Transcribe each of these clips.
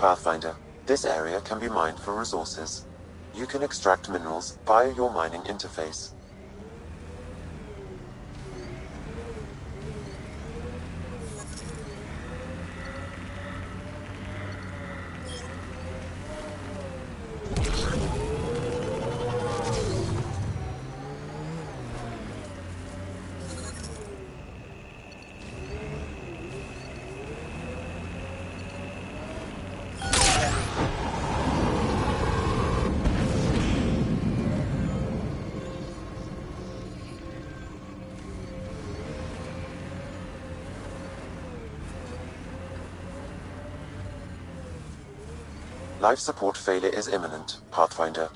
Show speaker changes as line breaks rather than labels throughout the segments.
Pathfinder, this area can be mined for resources. You can extract minerals via your mining interface. Life support failure is imminent, Pathfinder.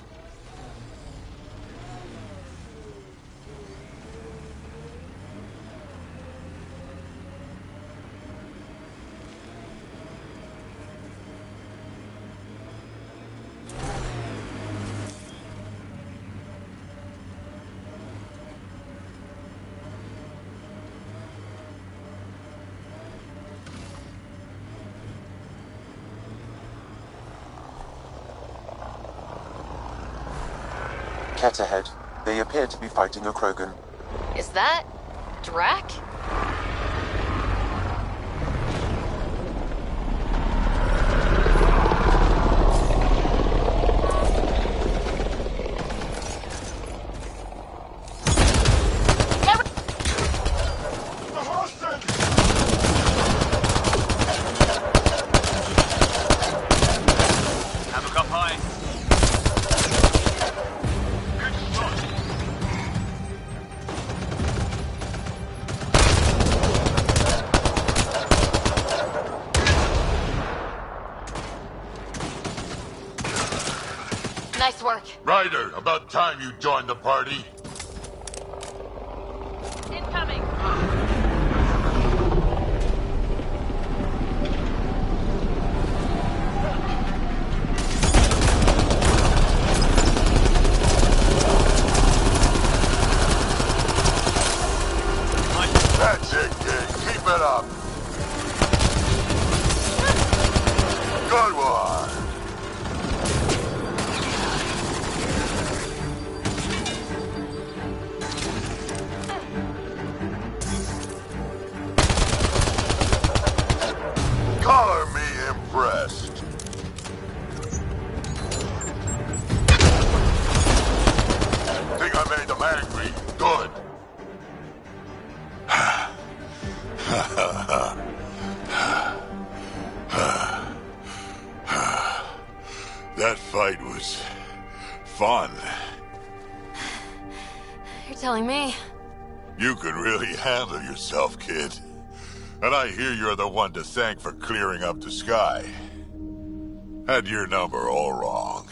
Cat ahead. They appear to be fighting a Krogan.
Is that Drac? Nice work.
Ryder, about time you joined the party.
Incoming.
That's it, kid. Keep it up. Good one. Color me impressed. Think I made them angry? Good. That fight was fun.
You're telling me.
You can really handle yourself, kid. And I hear you're the one to thank for clearing up the sky. Had your number all wrong.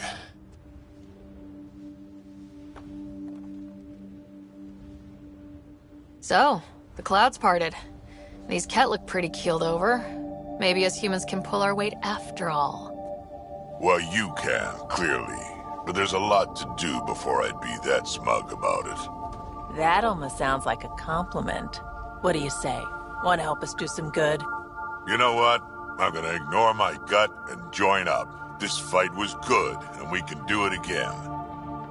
So, the clouds parted. These Ket look pretty keeled over. Maybe us humans can pull our weight after all.
Well, you can, clearly. But there's a lot to do before I'd be that smug about it.
That almost sounds like a compliment. What do you say? Want to help us do some good?
You know what? I'm gonna ignore my gut and join up. This fight was good, and we can do it again.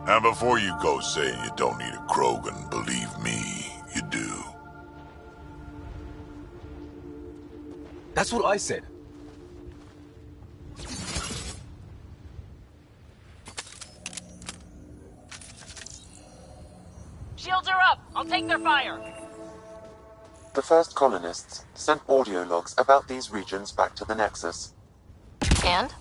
And before you go saying you don't need a Krogan, believe me, you do.
That's what I said.
Shields are up! I'll take their fire!
The first colonists sent audio logs about these regions back to the Nexus.
And?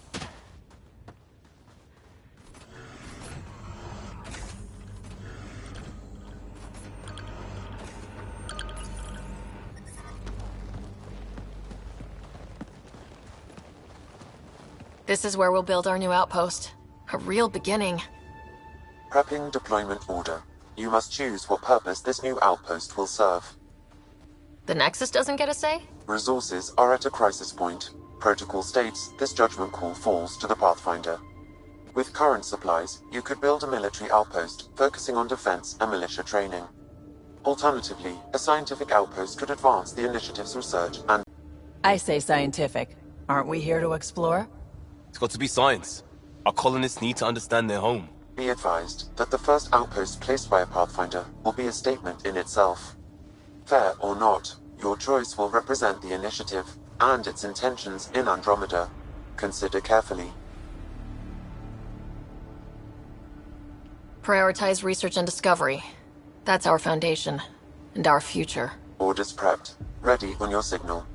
This is where we'll build our new outpost. A real beginning.
Prepping deployment order. You must choose what purpose this new outpost will serve.
The Nexus doesn't get a say?
Resources are at a crisis point. Protocol states this judgment call falls to the Pathfinder. With current supplies, you could build a military outpost focusing on defense and militia training. Alternatively, a scientific outpost could advance the initiative's research and...
I say scientific. Aren't we here to explore?
It's got to be science. Our colonists need to understand their home.
Be advised that the first outpost placed by a Pathfinder will be a statement in itself. Fair or not, your choice will represent the initiative and its intentions in Andromeda. Consider carefully.
Prioritize research and discovery. That's our foundation. And our future.
Orders prepped. Ready on your signal.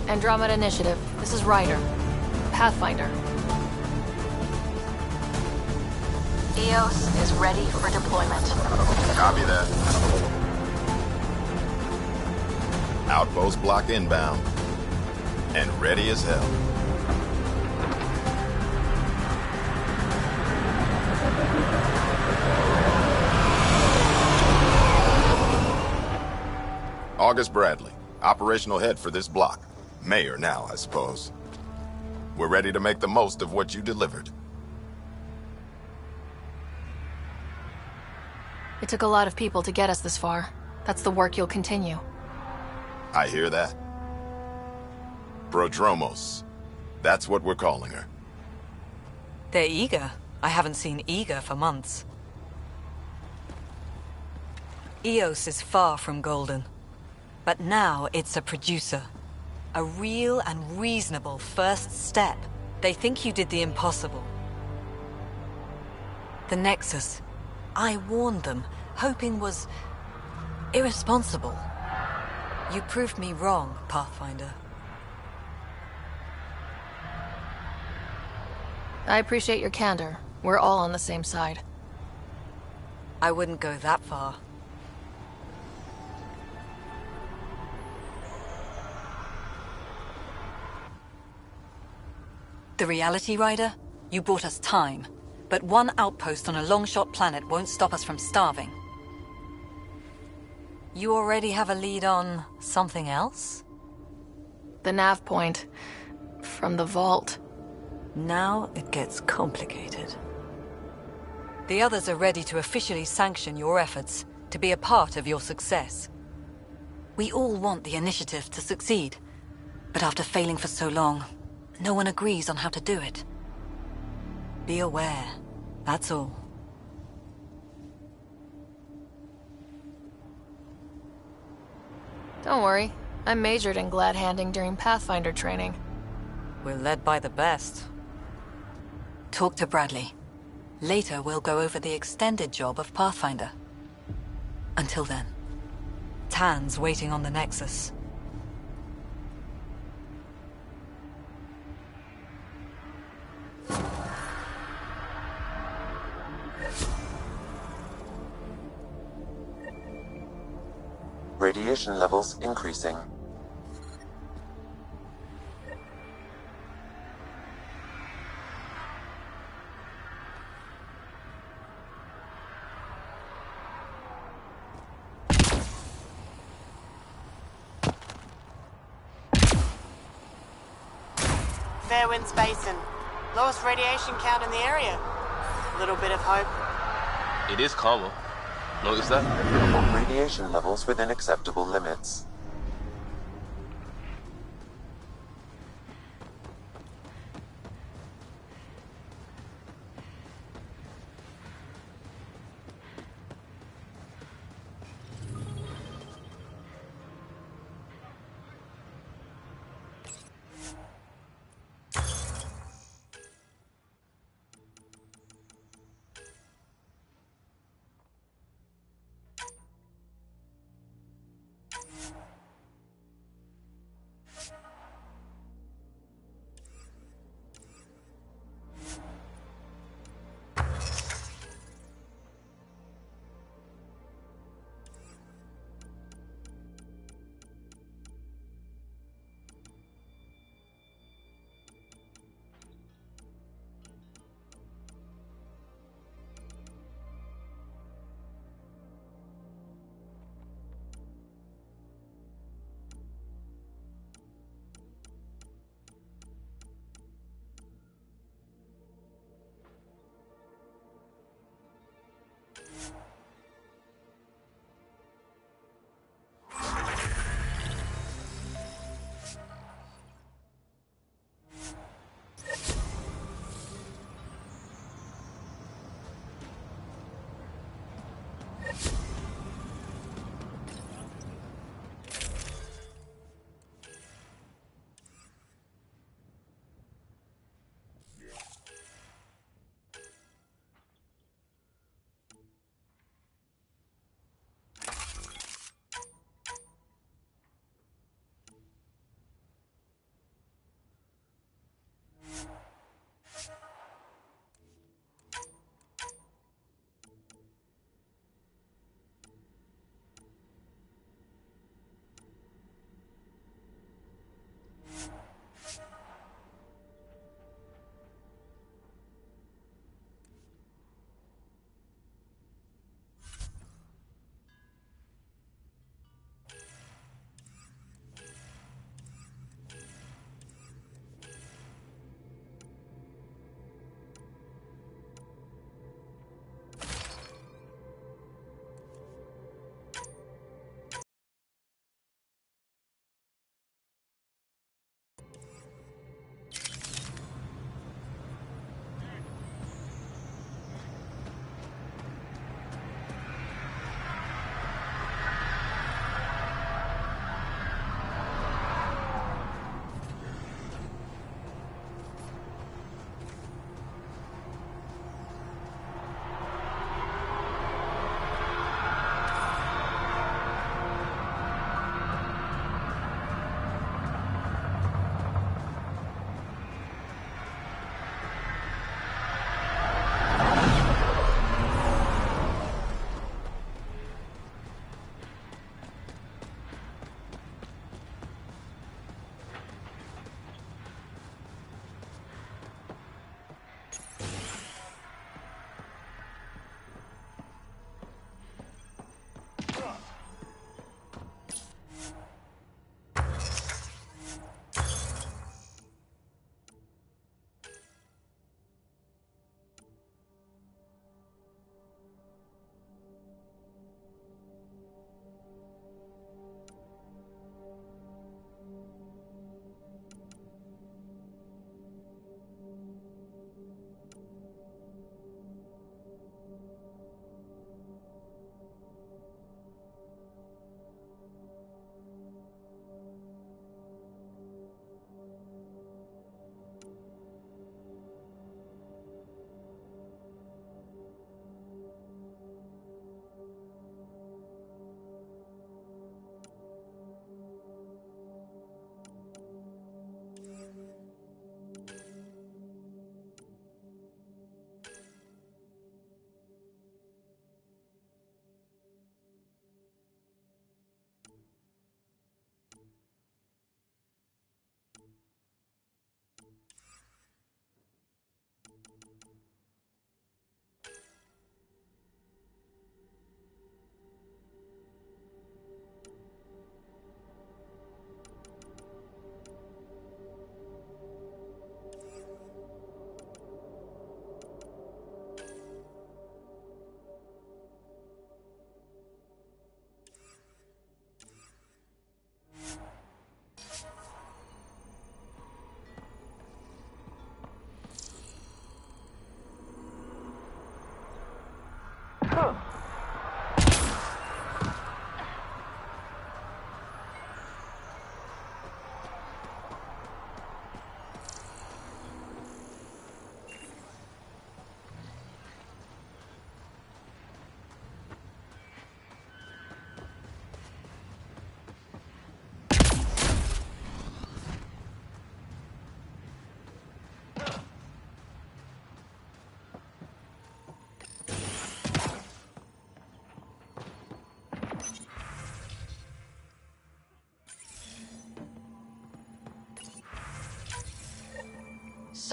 Andromeda Initiative. This is Ryder. Pathfinder. EOS is ready for deployment.
Copy that. Outpost block inbound. And ready as hell. August Bradley, operational head for this block. Mayor now, I suppose. We're ready to make the most of what you delivered.
It took a lot of people to get us this far. That's the work you'll continue.
I hear that. Prodromos. That's what we're calling her.
They're eager. I haven't seen eager for months. EOS is far from golden. But now it's a producer. A real and reasonable first step. They think you did the impossible. The Nexus. I warned them, hoping was irresponsible. You proved me wrong, Pathfinder.
I appreciate your candor. We're all on the same side.
I wouldn't go that far. The reality, Ryder? You brought us time. But one outpost on a long-shot planet won't stop us from starving. You already have a lead on something else?
The nav point. From the vault.
Now it gets complicated. The others are ready to officially sanction your efforts, to be a part of your success. We all want the initiative to succeed. But after failing for so long, no one agrees on how to do it. Be aware, that's all.
Don't worry. I majored in glad-handing during Pathfinder training.
We're led by the best. Talk to Bradley. Later we'll go over the extended job of Pathfinder. Until then, Tan's waiting on the Nexus.
Radiation levels increasing.
Fairwinds Basin. Lowest radiation count in the area. Little bit of hope.
It is calmer. Notice that?
Radiation levels within acceptable limits.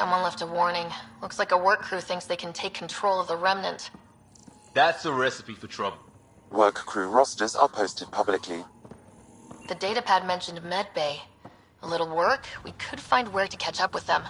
Someone left a warning. Looks like a work crew thinks they can take control of the Remnant.
That's a recipe for trouble.
Work crew rosters are posted publicly.
The datapad mentioned Medbay. A little work, we could find where to catch up with them.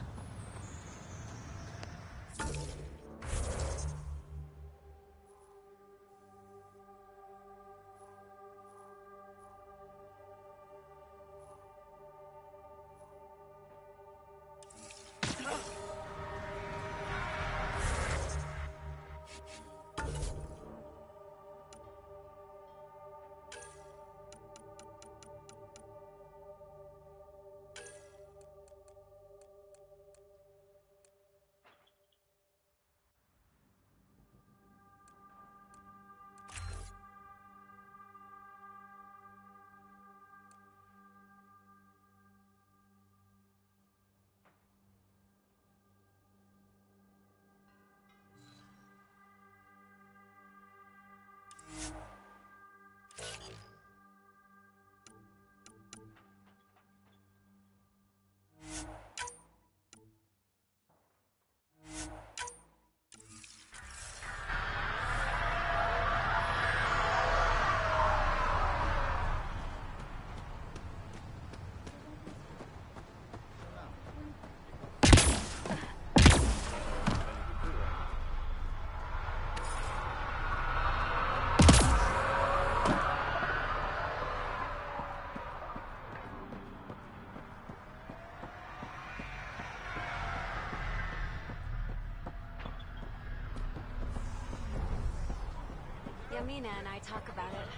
Yamina and I talk about it.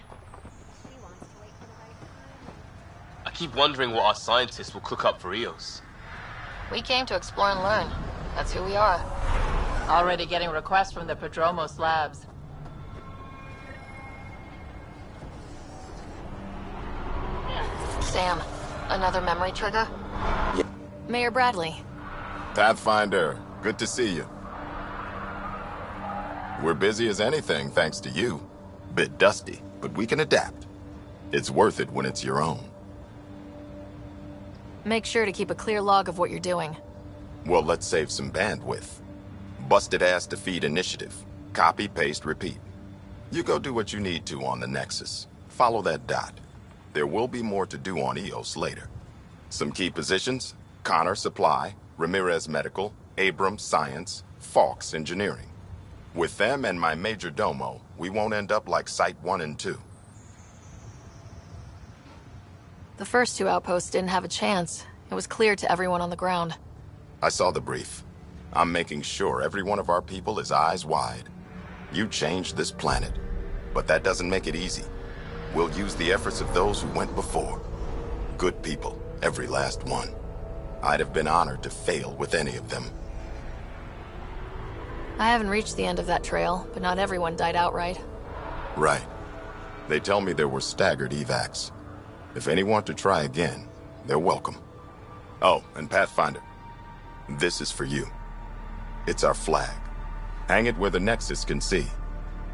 She wants to wait for the right time.
I keep wondering what our scientists will cook up for Eos.
We came to explore and learn. That's who we are.
Already getting requests from the Prodromos labs.
Sam, another memory trigger? Mayor Bradley.
Pathfinder, good to see you. We're busy as anything, thanks to you. Bit dusty, but we can adapt. It's worth it when it's your own.
Make sure to keep a clear log of what you're doing.
Well, let's save some bandwidth. Busted ass to feed initiative. Copy, paste, repeat. You go do what you need to on the Nexus. Follow that dot. There will be more to do on Eos later. Some key positions: Connor Supply, Ramirez Medical, Abrams Science, Fawkes Engineering. With them and my major domo, we won't end up like Site 1 and 2.
The first two outposts didn't have a chance. It was clear to everyone on the ground.
I saw the brief. I'm making sure every one of our people is eyes wide. You changed this planet, but that doesn't make it easy. We'll use the efforts of those who went before. Good people, every last one. I'd have been honored to fail with any of them.
I haven't reached the end of that trail, but not everyone died outright.
Right. They tell me there were staggered evacs. If any want to try again, they're welcome. Oh, and Pathfinder, this is for you. It's our flag. Hang it where the Nexus can see.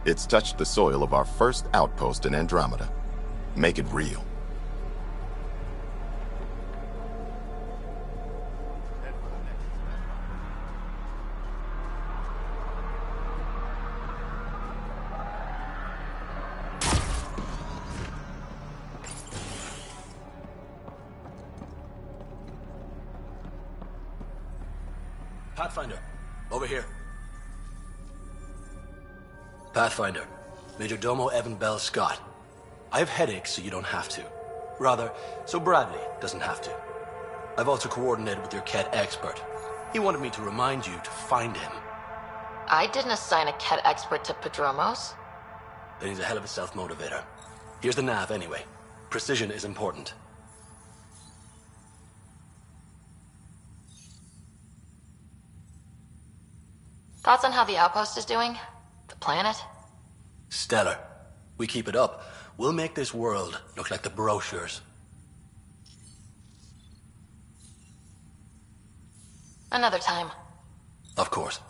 It's touched the soil of our first outpost in Andromeda. Make it real.
Pathfinder, over here. Pathfinder, Major Domo Evan Bell Scott. I have headaches, so you don't have to. Rather, so Bradley doesn't have to. I've also coordinated with your Ket expert. He wanted me to remind you to find him.
I didn't assign a Ket expert to Prodromos.
Then he's a hell of a self-motivator. Here's the nav anyway. Precision is important.
Thoughts on how the outpost is doing? The planet?
Stellar. We keep it up, we'll make this world look like the brochures.
Another time.
Of course.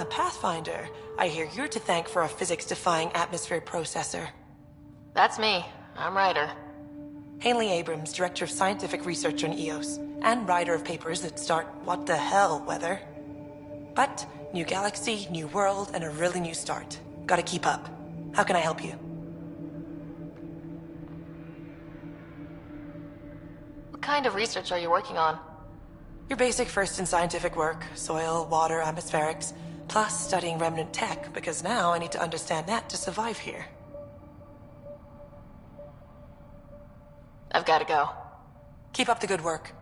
Pathfinder. I hear you're to thank for a physics-defying atmosphere processor.
That's me. I'm Ryder.
Haley Abrams, Director of Scientific Research on EOS, and writer of papers that start what the hell weather. But, new galaxy, new world, and a really new start. Gotta keep up. How can I help you?
What kind of research are you working on?
Your basic first in scientific work, soil, water, atmospherics, plus studying remnant tech, because now I need to understand that to survive here.
I've gotta go.
Keep up the good work.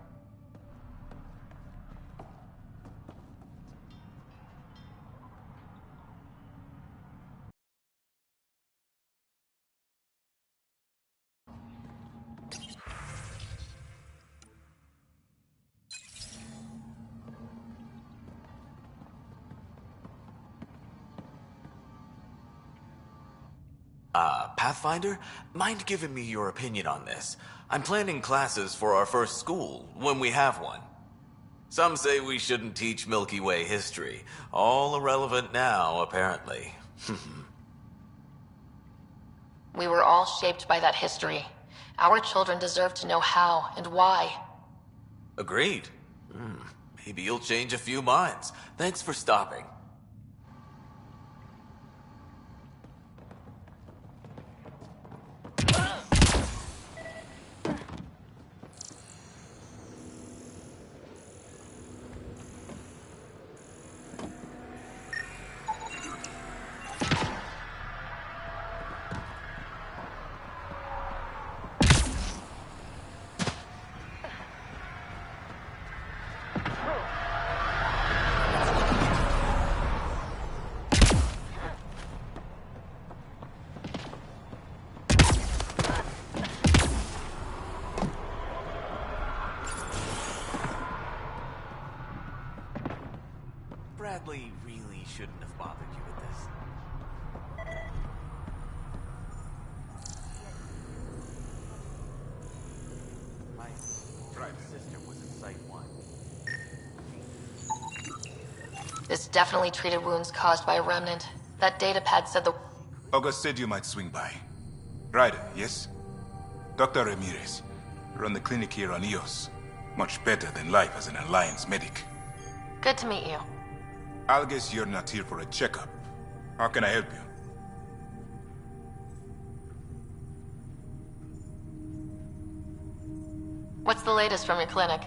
Pathfinder? Mind giving me your opinion on this? I'm planning classes for our first school, when we have one. Some say we shouldn't teach Milky Way history. All irrelevant now, apparently.
We were all shaped by that history. Our children deserve to know how and why.
Agreed. Maybe you'll change a few minds. Thanks for stopping. Bradley really shouldn't have bothered you with this. My sister was a Site 1.
This definitely treated wounds caused by a remnant. That datapad said the...
August said you might swing by. Ryder, yes? Dr. Ramirez. Run the clinic here on EOS. Much better than life as an Alliance medic.
Good to meet you.
I'll guess you're not here for a checkup. How can I help you?
What's the latest from your clinic?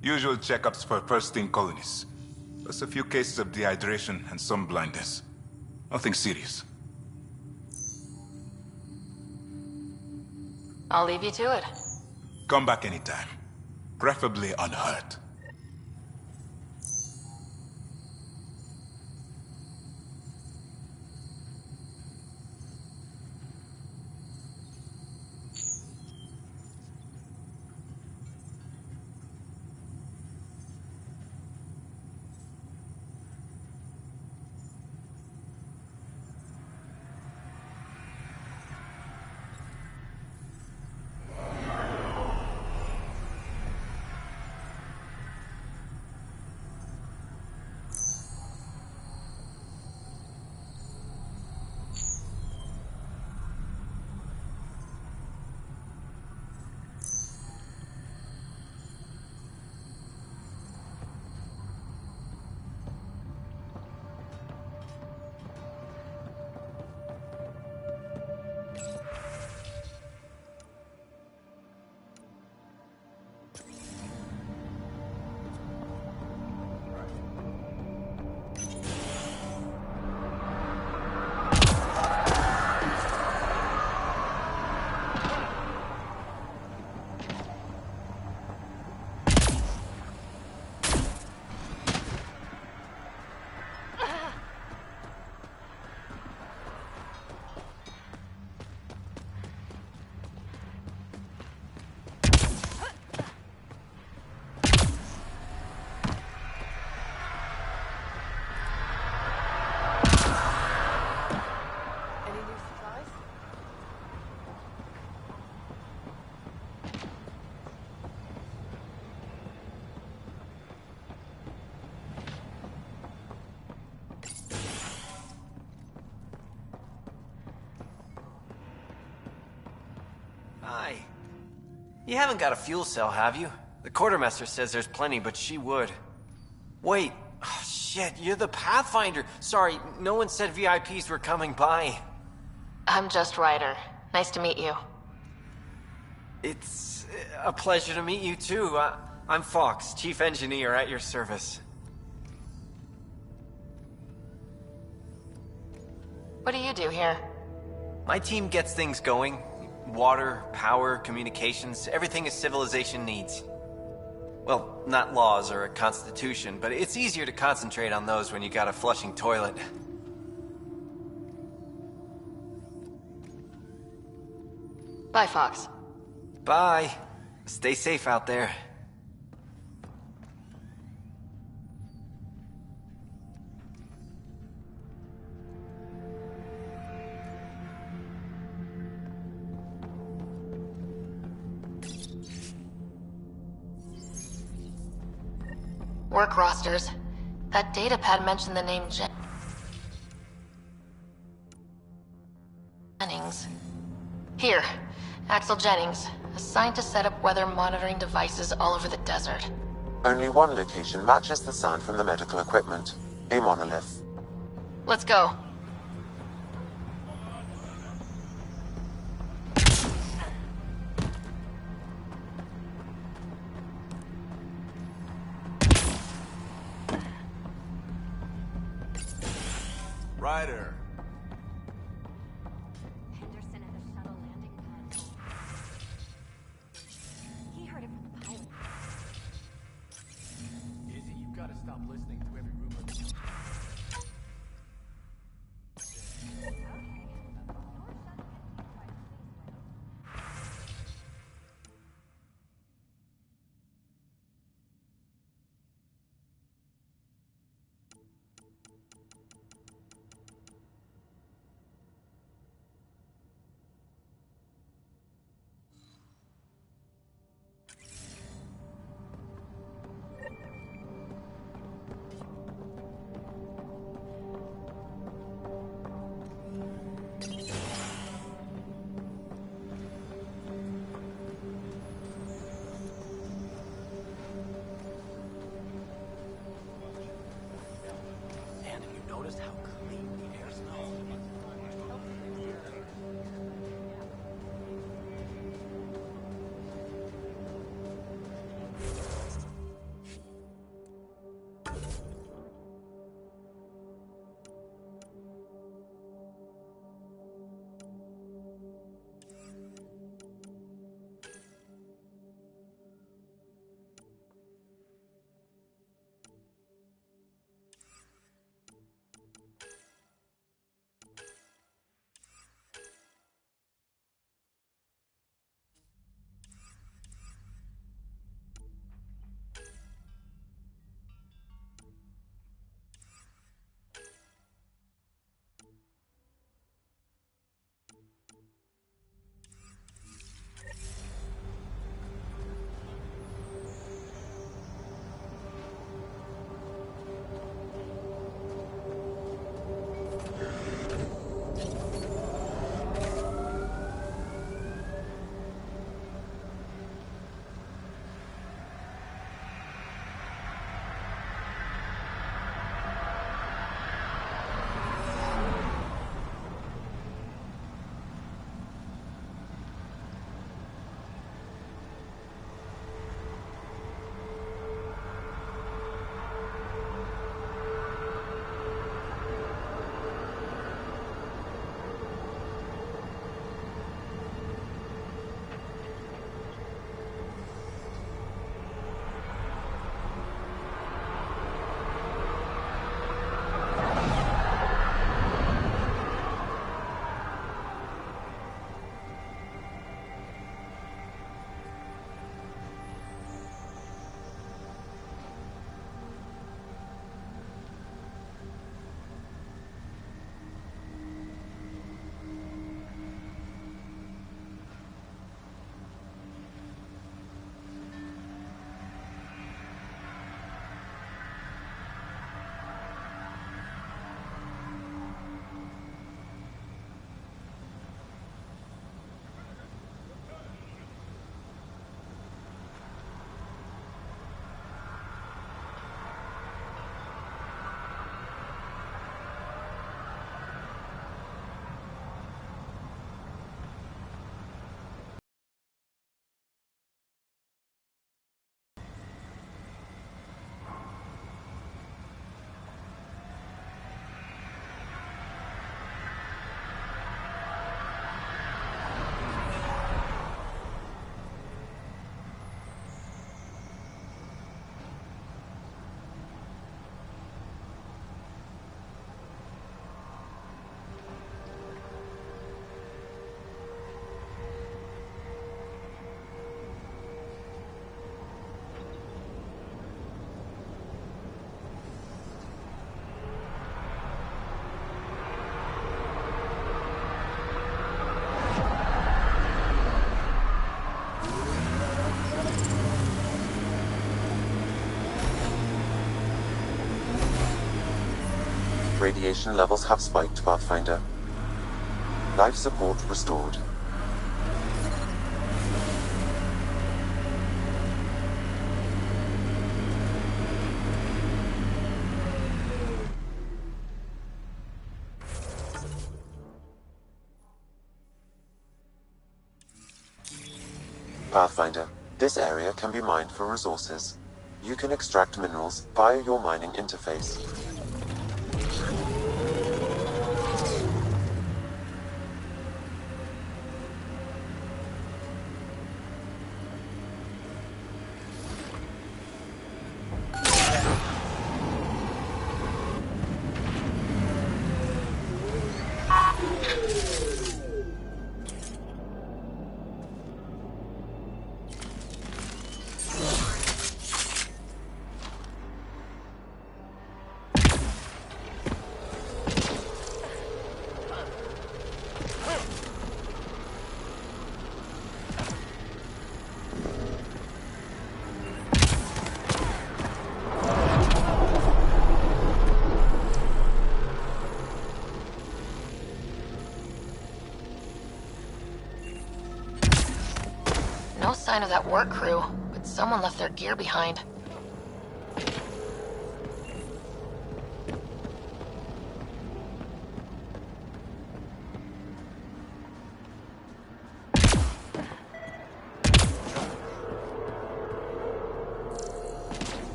Usual checkups for first-in colonists. Plus a few cases of dehydration and some blindness. Nothing serious.
I'll leave you to it.
Come back anytime. Preferably unhurt.
Hi. You haven't got a fuel cell, have you? The quartermaster says there's plenty, but she would. Wait. Oh, shit, you're the Pathfinder. Sorry, no one said VIPs were coming by.
I'm just Ryder. Nice to meet you.
It's a pleasure to meet you, too. I'm Fox, Chief Engineer at your service.
What do you do here?
My team gets things going. Water, power, communications, everything a civilization needs. Well, not laws or a constitution, but it's easier to concentrate on those when you got a flushing toilet.
Bye, Fox.
Bye. Stay safe out there.
Work rosters. That datapad mentioned the name Jennings. Here, Axel Jennings, assigned to set up weather monitoring devices all over the desert.
Only one location matches the sound from the medical equipment. A monolith.
Let's go.
Ryder.
Henderson at the shuttle landing pad. He heard it from the pilot.
Izzy, you've got to stop listening to every rumor.
Radiation levels have spiked, Pathfinder. Life support restored. Pathfinder, this area can be mined for resources. You can extract minerals via your mining interface.
No sign of that work crew, but someone left their gear behind.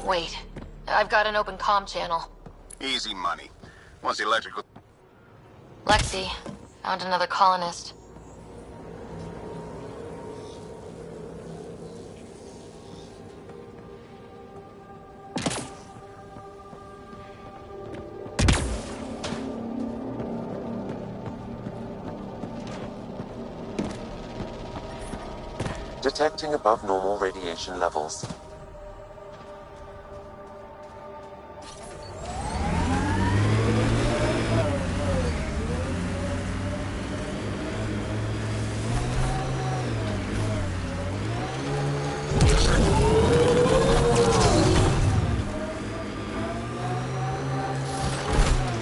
Wait, I've got an open comm channel.
Easy money. Once the electrical...
Lexi, found another colonist.
Detecting above normal radiation levels.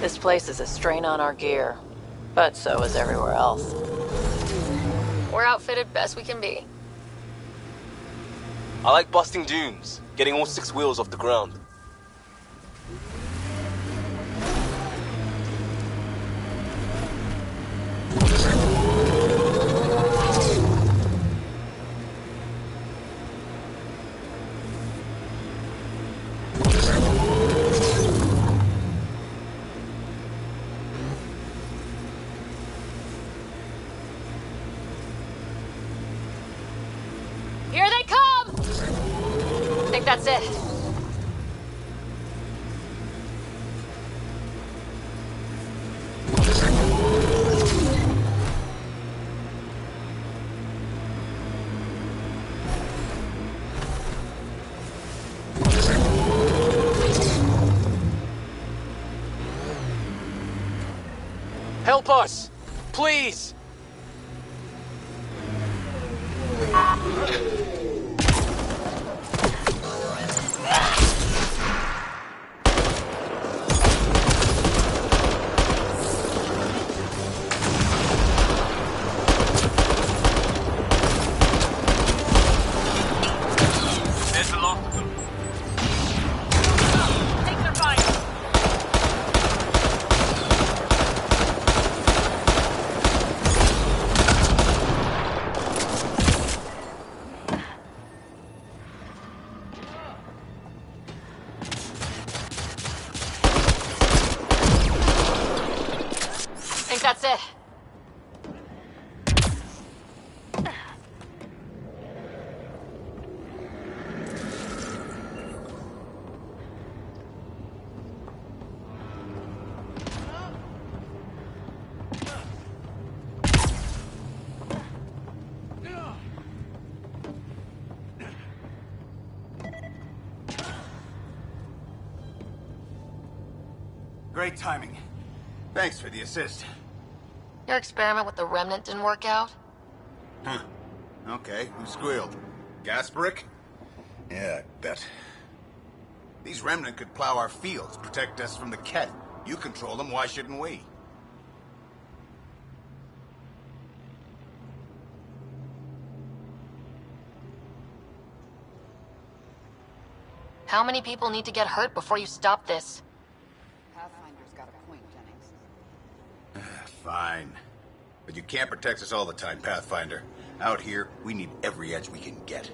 This place is a strain on our gear, but so is everywhere else.
We're outfitted best we can be.
I like busting dunes, getting all 6 wheels off the ground.
Here they come! I think that's it.
Help us! Please!
There's a lot of them. Take their fire.
I think that's it.
Great timing. Thanks for the assist.
Your experiment with the remnant didn't work out?
Huh. Okay, who squealed? Gasparic? Yeah, I bet. These remnant could plow our fields, protect us from the Ket. You control them, why shouldn't we?
How many people need to get hurt before you stop this?
Pathfinder's got a point, Jennings.
Fine. But you can't protect us all the time, Pathfinder. Out here, we need every edge we can get.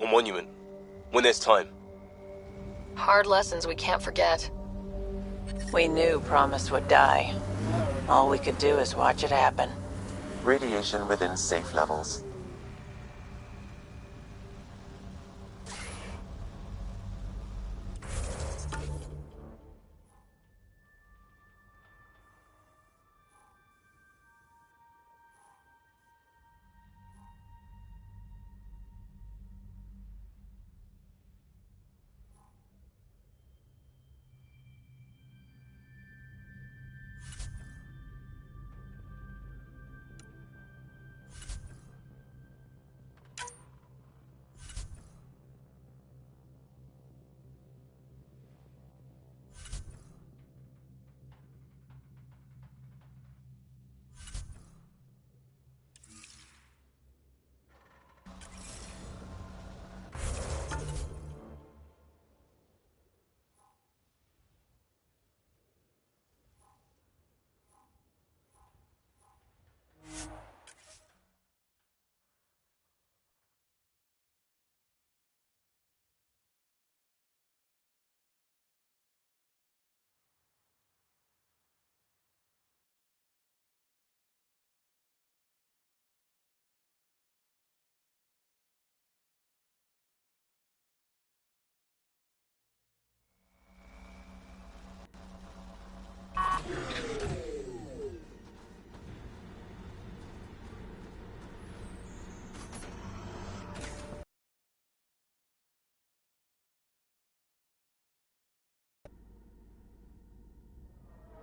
A monument. When there's time.
Hard lessons we can't forget.
We knew Promise would die. All we could do is watch it happen.
Radiation within safe levels.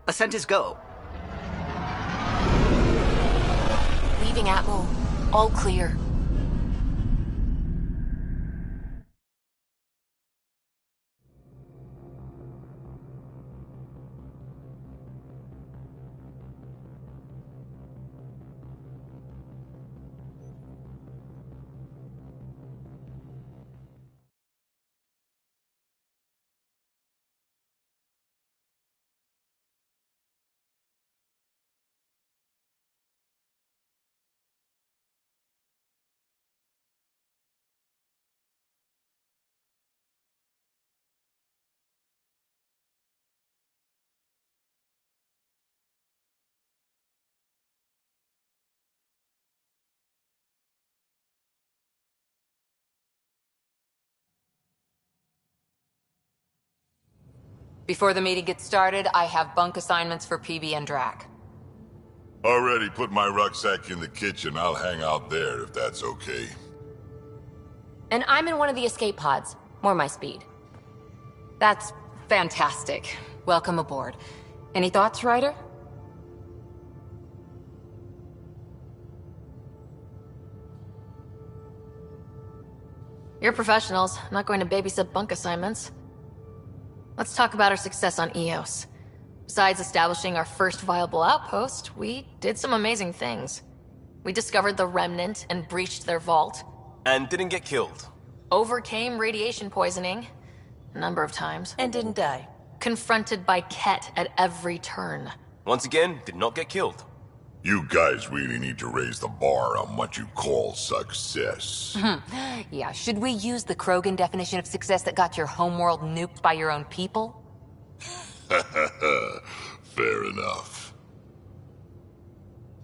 Ascent is go.
Leaving Atmo. All clear. Before the meeting gets started, I have bunk assignments for PB and Drac.
Already put my rucksack in the kitchen. I'll hang out there if that's okay.
And I'm in one of the escape pods. More my speed.
That's fantastic. Welcome aboard. Any thoughts, Ryder? You're professionals. I'm not going to babysit bunk assignments. Let's talk about our success on Eos. Besides establishing our first viable outpost, we did some amazing things. We discovered the Remnant and breached their vault.
And didn't get killed.
Overcame radiation poisoning. A number of times.
And didn't die.
Confronted by Ket at every turn.
Once again, did not get killed.
You guys really need to raise the bar on what you call success.
Yeah, should we use the Krogan definition of success that got your homeworld nuked by your own people?
Fair enough.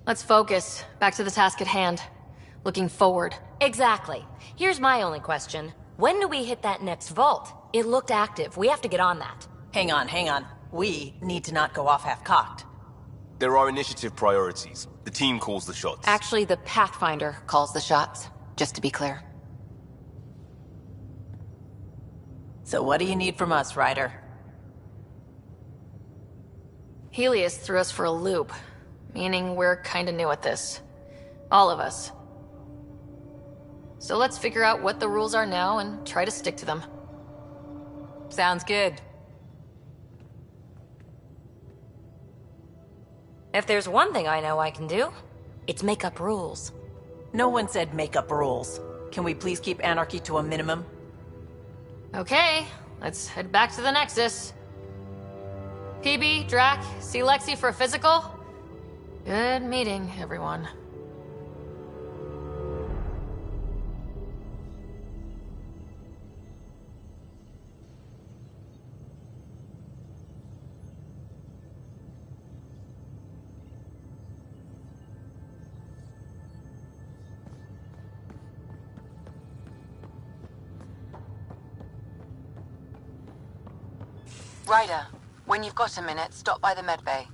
Let's focus. Back to the task at hand. Looking forward.
Exactly. Here's my only question. When do we hit that next vault? It looked active. We have to get on that.
Hang on. We need to not go off half-cocked.
There are initiative priorities. The team calls the shots.
Actually, the Pathfinder calls the shots, just to be clear.
So what do you need from us, Ryder?
Helios threw us for a loop, meaning we're kinda new at this. All of us. So let's figure out what the rules are now and try to stick to them.
Sounds good. If there's one thing I know I can do, it's make up rules.
No one said make up rules. Can we please keep anarchy to a minimum?
Okay, let's head back to the Nexus. PB, Drac, see Lexi for a physical? Good meeting, everyone.
Ryder, when you've got a minute, stop by the medbay.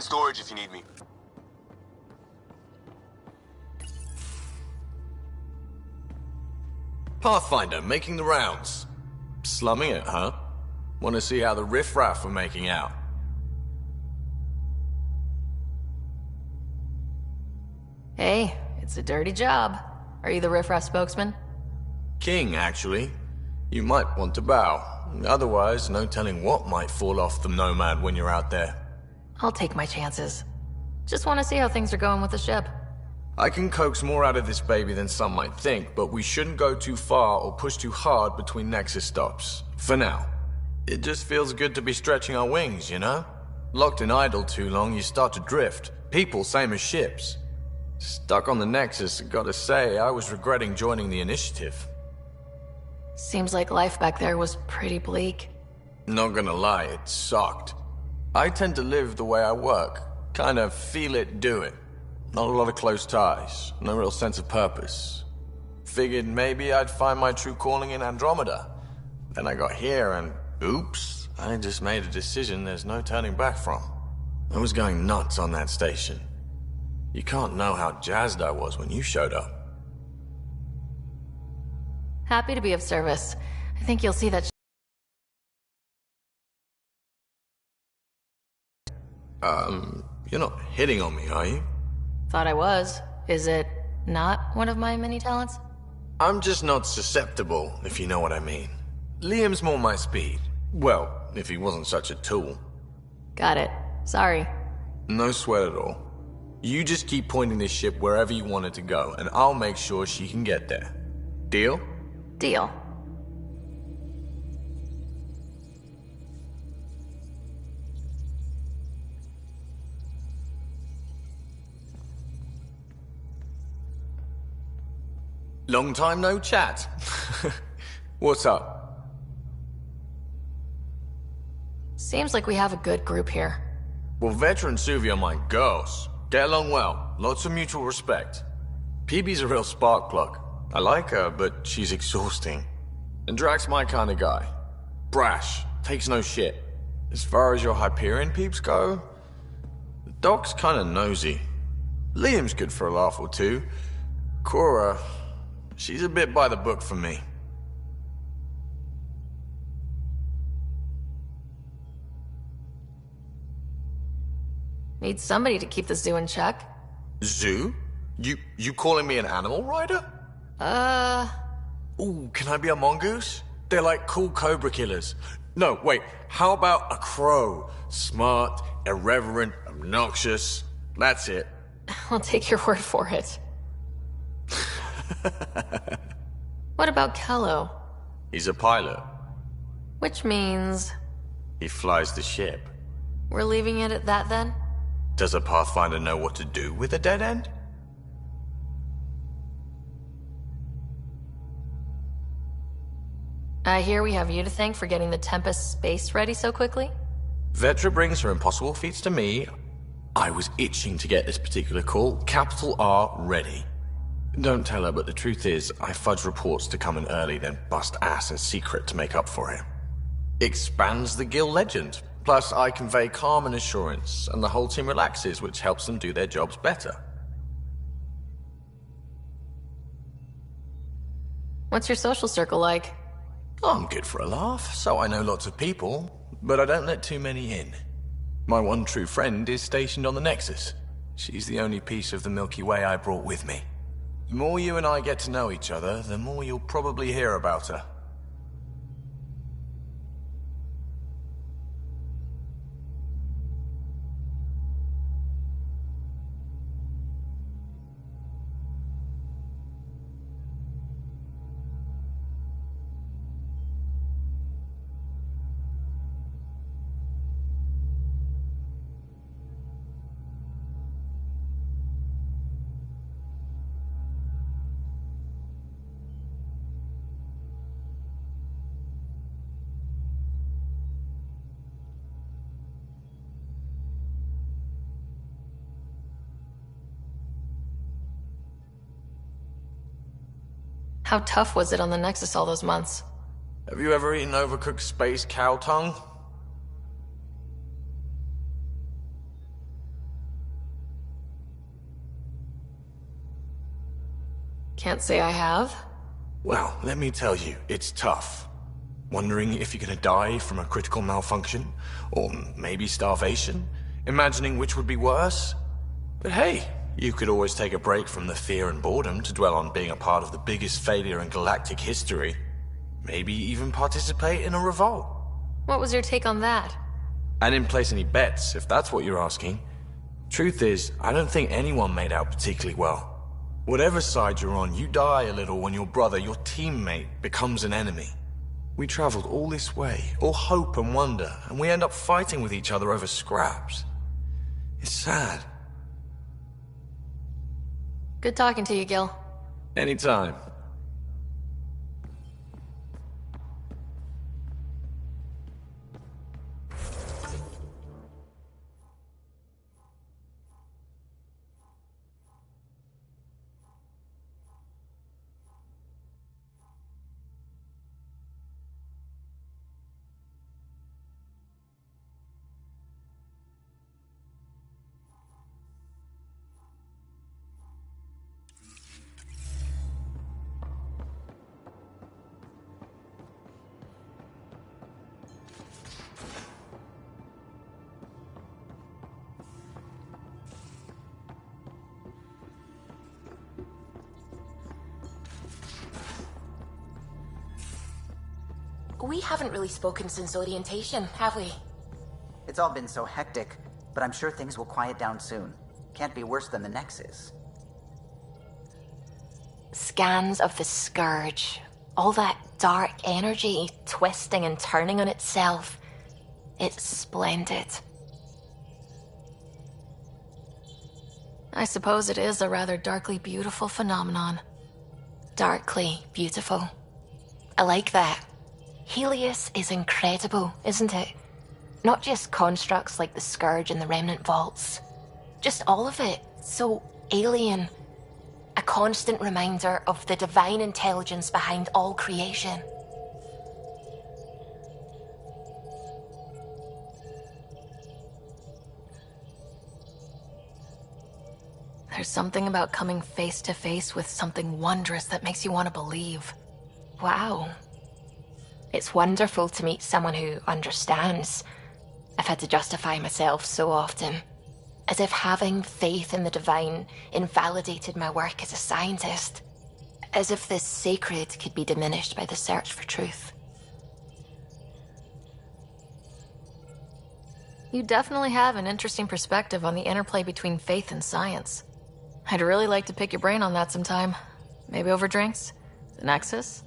in storage if you need me.
Pathfinder, making the rounds. Slumming it, huh? Want to see how the riffraff are making out?
Hey, it's a dirty job. Are you the riffraff spokesman?
King, actually. You might want to bow. Otherwise, no telling what might fall off the Nomad when you're out there.
I'll take my chances. Just want to see how things are going with the ship.
I can coax more out of this baby than some might think, but we shouldn't go too far or push too hard between Nexus stops. For now. It just feels good to be stretching our wings, you know? Locked in idle too long, you start to drift. People, same as ships. Stuck on the Nexus, gotta say, I was regretting joining the Initiative.
Seems like life back there was pretty bleak.
Not gonna lie, it sucked. I tend to live the way I work. Kind of feel it, do it. Not a lot of close ties, no real sense of purpose. Figured maybe I'd find my true calling in Andromeda. Then I got here and, oops, I just made a decision there's no turning back from. I was going nuts on that station. You can't know how jazzed I was when you showed up.
Happy to be of service. I think you'll see that.
You're not hitting on me, are you?
Thought I was. Is it not one of my many talents?
I'm just not susceptible, if you know what I mean. Liam's more my speed. Well, if he wasn't such a tool.
Got it. Sorry.
No sweat at all. You just keep pointing this ship wherever you want it to go, and I'll make sure she can get there. Deal?
Deal.
Long time no chat. What's up?
Seems like we have a good group here.
Well, veteran Suvi are my girls. Get along well. Lots of mutual respect. PB's a real spark plug. I like her, but she's exhausting. And Drax's my kind of guy. Brash. Takes no shit. As far as your Hyperion peeps go, the Doc's kinda nosy. Liam's good for a laugh or two. Cora, she's a bit by the book for me.
Need somebody to keep the zoo in check.
Zoo? You calling me an animal rider? Ooh, can I be a mongoose? They're like cool cobra killers. No, wait, how about a crow? Smart, irreverent, obnoxious. That's it.
I'll take your word for it. What about Kello?
He's a pilot.
Which means...
He flies the ship.
We're leaving it at that then?
Does a Pathfinder know what to do with a dead end?
I hear we have you to thank for getting the Tempest space ready so quickly?
Vetra brings her impossible feats to me. I was itching to get this particular call. Capital R ready. Don't tell her, but the truth is, I fudge reports to come in early, then bust ass in secret to make up for it. Expands the guild legend. Plus, I convey calm and assurance, and the whole team relaxes, which helps them do their jobs better.
What's your social circle like?
I'm good for a laugh, so I know lots of people, but I don't let too many in. My one true friend is stationed on the Nexus. She's the only piece of the Milky Way I brought with me. The more you and I get to know each other, the more you'll probably hear about her.
How tough was it on the Nexus all those months?
Have you ever eaten overcooked space cow tongue?
Can't say I have.
Well, let me tell you, it's tough. Wondering if you're gonna die from a critical malfunction, or maybe starvation, imagining which would be worse. But hey, you could always take a break from the fear and boredom to dwell on being a part of the biggest failure in galactic history. Maybe even participate in a revolt.
What was your take on that?
I didn't place any bets, if that's what you're asking. Truth is, I don't think anyone made out particularly well. Whatever side you're on, you die a little when your brother, your teammate, becomes an enemy. We traveled all this way, all hope and wonder, and we end up fighting with each other over scraps. It's sad.
Good talking to you, Gil.
Anytime.
We haven't really spoken since orientation, have we?
It's all been so hectic, but I'm sure things will quiet down soon. Can't be worse than the Nexus.
Scans of the Scourge. All that dark energy twisting and turning on itself. It's splendid.
I suppose it is a rather darkly beautiful phenomenon.
Darkly beautiful. I like that. Helios is incredible, isn't it? Not just constructs like the Scourge and the Remnant Vaults. Just all of it. So alien. A constant reminder of the divine intelligence behind all creation.
There's something about coming face to face with something wondrous that makes you want to believe.
Wow. It's wonderful to meet someone who understands. I've had to justify myself so often. As if having faith in the divine invalidated my work as a scientist. As if this sacred could be diminished by the search for truth.
You definitely have an interesting perspective on the interplay between faith and science. I'd really like to pick your brain on that sometime. Maybe over drinks? The Nexus?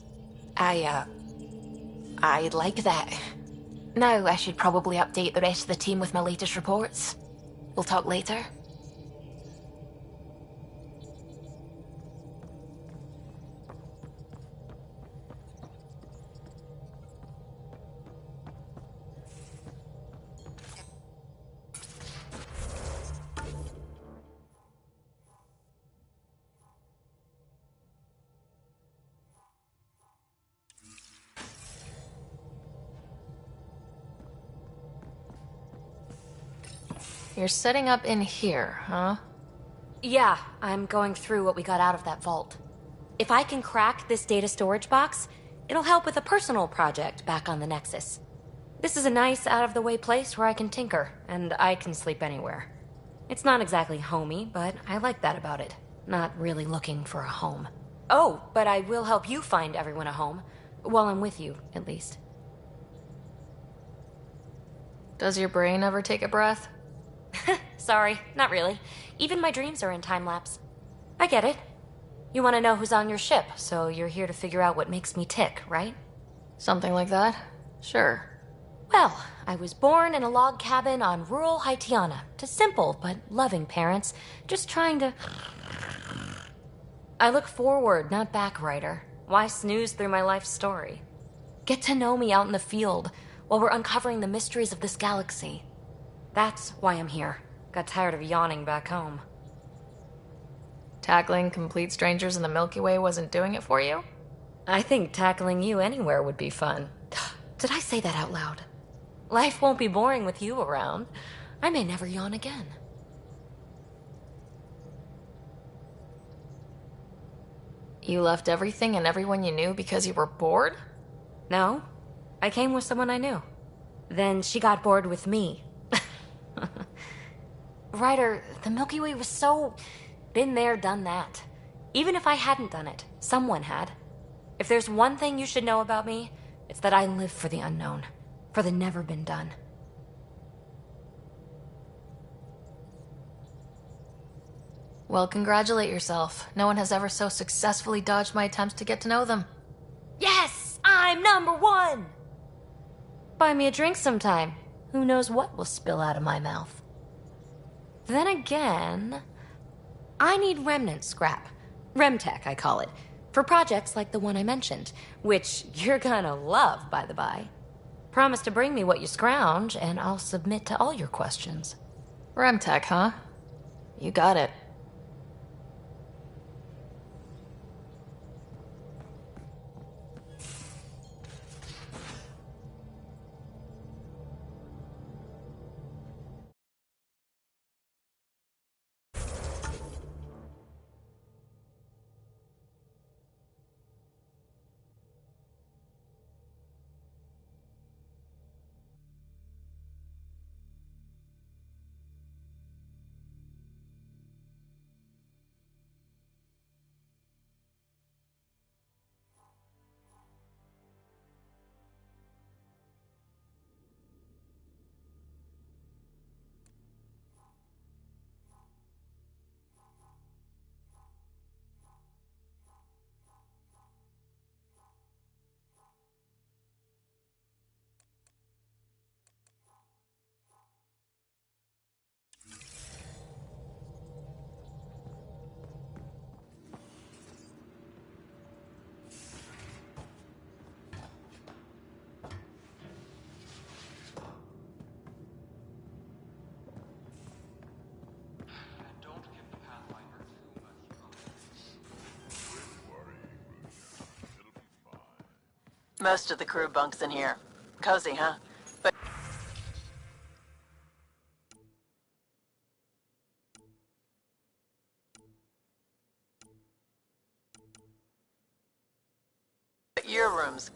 I'd like that. Now I should probably update the rest of the team with my latest reports. We'll talk later.
You're setting up in here, huh?
Yeah, I'm going through what we got out of that vault. If I can crack this data storage box, it'll help with a personal project back on the Nexus. This is a nice, out-of-the-way place where I can tinker, and I can sleep anywhere. It's not exactly homey, but I like that about it. Not really looking for a home. Oh, but I will help you find everyone a home. While I'm with you, at least.
Does your brain ever take a breath?
Sorry, not really. Even my dreams are in time-lapse. I get it. You want to know who's on your ship, so you're here to figure out what makes me tick, right?
Something like that? Sure.
Well, I was born in a log cabin on rural Haitiana to simple but loving parents, just trying to... I look forward, not back, Ryder. Why snooze through my life story? Get to know me out in the field while we're uncovering the mysteries of this galaxy. That's why I'm here. Got tired of yawning back home.
Tackling complete strangers in the Milky Way wasn't doing it for you?
I think tackling you anywhere would be fun. Did I say that out loud? Life won't be boring with you around. I may never yawn again.
You left everything and everyone you knew because you were bored?
No, I came with someone I knew. Then she got bored with me. Ryder, the Milky Way was so... been there, done that. Even if I hadn't done it, someone had. If there's one thing you should know about me, it's that I live for the unknown. For the never been done.
Well, congratulate yourself. No one has ever so successfully dodged my attempts to get to know them.
Yes! I'm #1! Buy me a drink sometime. Who knows what will spill out of my mouth. Then again... I need remnant scrap. Remtech, I call it. For projects like the one I mentioned. Which you're gonna love, by the by. Promise to bring me what you scrounge, and I'll submit to all your questions.
Remtech, huh? You got it.
Most of the crew bunks in here. Cozy, huh? But your rooms.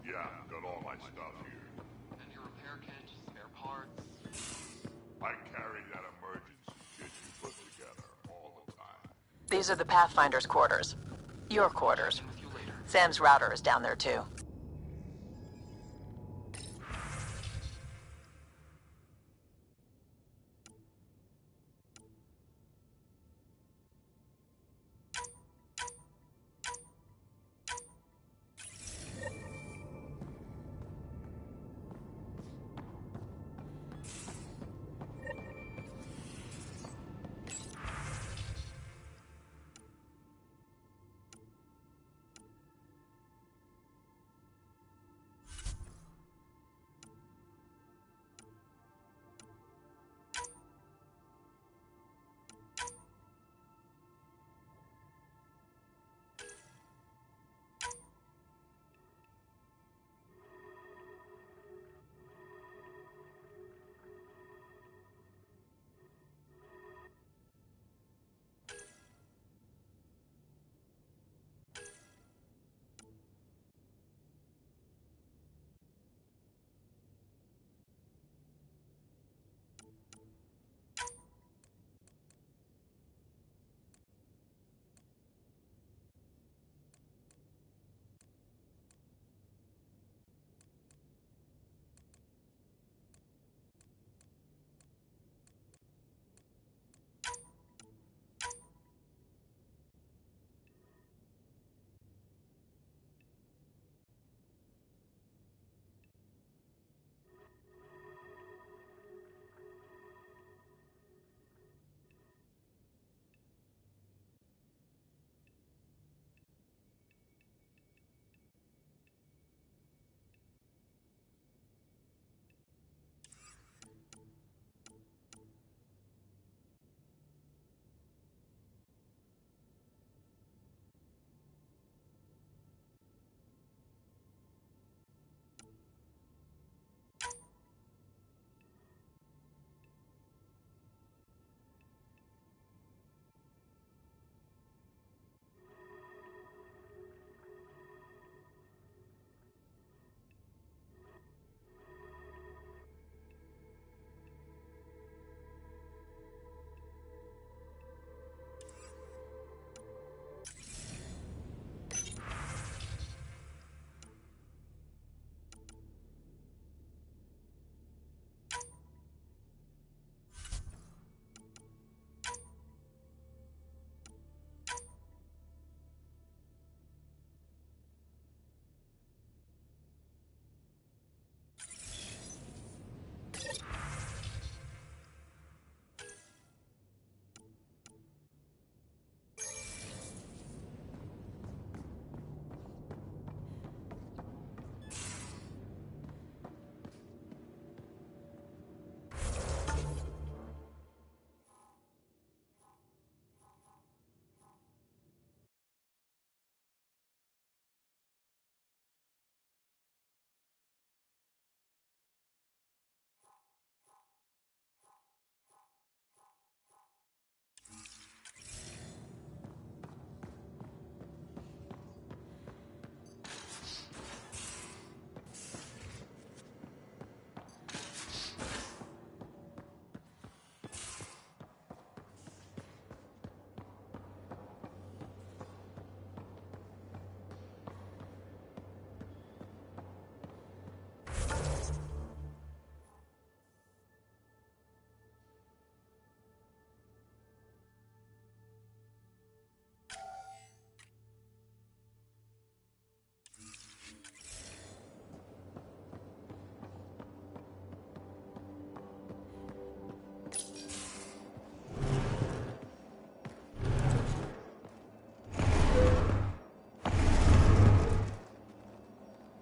Yeah, got all my stuff here.
And your repair kit, spare parts.
I carry that emergency kit you put together all the time.
These are the Pathfinder's quarters. Your quarters. Sam's router is down there too.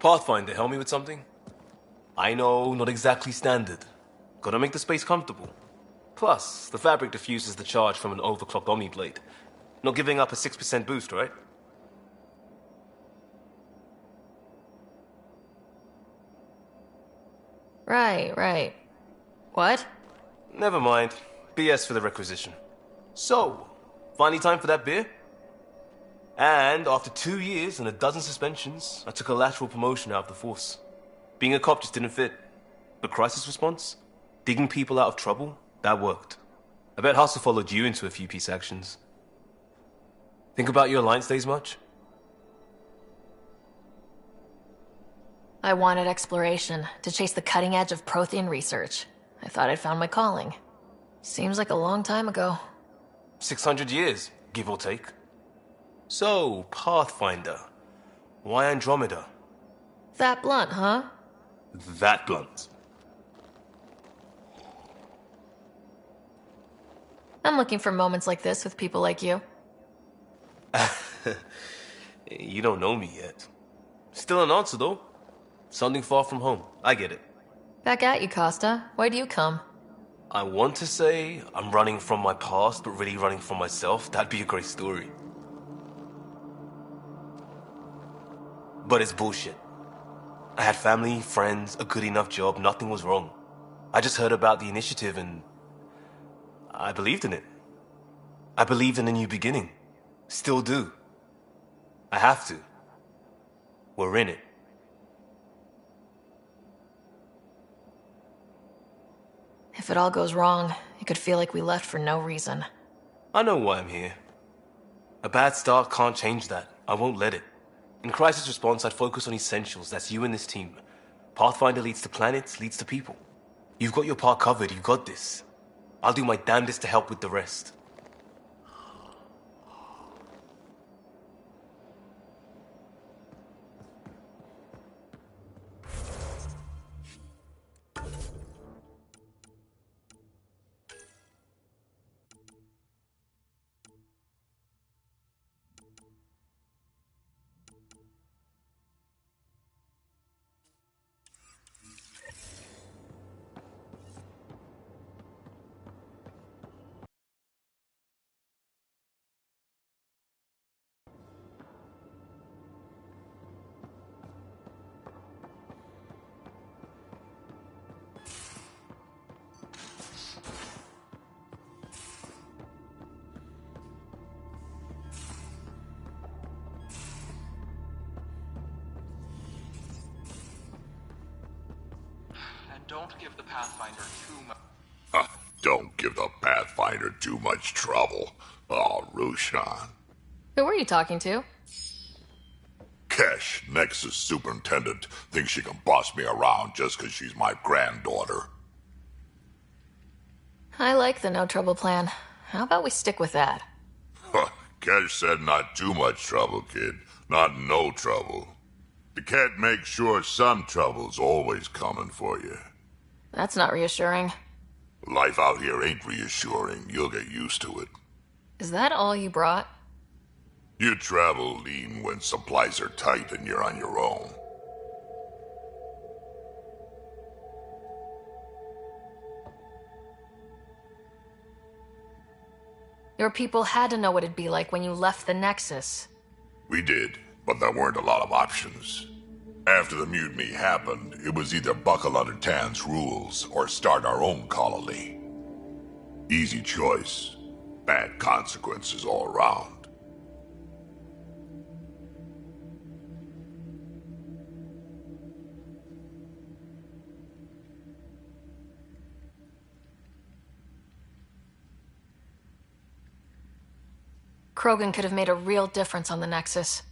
Pathfinder, help me with something? I know, not exactly standard. Gotta make the space comfortable. Plus, the fabric diffuses the charge from an overclocked Omniblade. Not giving up a 6% boost, right?
Right. What?
Never mind. BS for the requisition. So, finally time for that beer? And after 2 years and a dozen suspensions, I took a lateral promotion out of the force. Being a cop just didn't fit. But crisis response? Digging people out of trouble? That worked. I bet Hustle followed you into a few peace actions. Think about your Alliance days much?
I wanted exploration, to chase the cutting edge of Prothean research. I thought I'd found my calling. Seems like a long time ago.
600 years, give or take. So, Pathfinder. Why Andromeda?
That blunt, huh?
That blunt.
I'm looking for moments like this with people like you.
You don't know me yet. Still an answer, though. Something far from home. I get it.
Back at you, Costa. Why do you come?
I want to say I'm running from my past, but really running from myself. That'd be a great story. But it's bullshit. I had family, friends, a good enough job, nothing was wrong. I just heard about the initiative and I believed in it. I believed in a new beginning. Still do. I have to. We're in it.
If it all goes wrong, it could feel like we left for no reason.
I know why I'm here. A bad start can't change that. I won't let it. In crisis response, I'd focus on essentials. That's you and this team. Pathfinder leads to planets, leads to people. You've got your part covered. You got this. I'll do my damnedest to help with the rest.
And don't give the Pathfinder too much.
Don't give the Pathfinder too much trouble. Oh, Rushan.
Who were you talking to?
Kesh, Nexus superintendent, thinks she can boss me around just because she's my granddaughter.
I like the no trouble plan. How about we stick with that?
Kesh said not too much trouble, kid. Not no trouble. The cat makes sure some trouble's always coming for you.
That's not reassuring.
Life out here ain't reassuring. You'll get used to it.
Is that all you brought?
You travel lean when supplies are tight and you're on your own.
Your people had to know what it'd be like when you left the Nexus.
We did, but there weren't a lot of options. After the mutiny happened, it was either buckle under Tan's rules or start our own colony. Easy choice. Bad consequences all around.
Krogan could have made a real difference on the Nexus.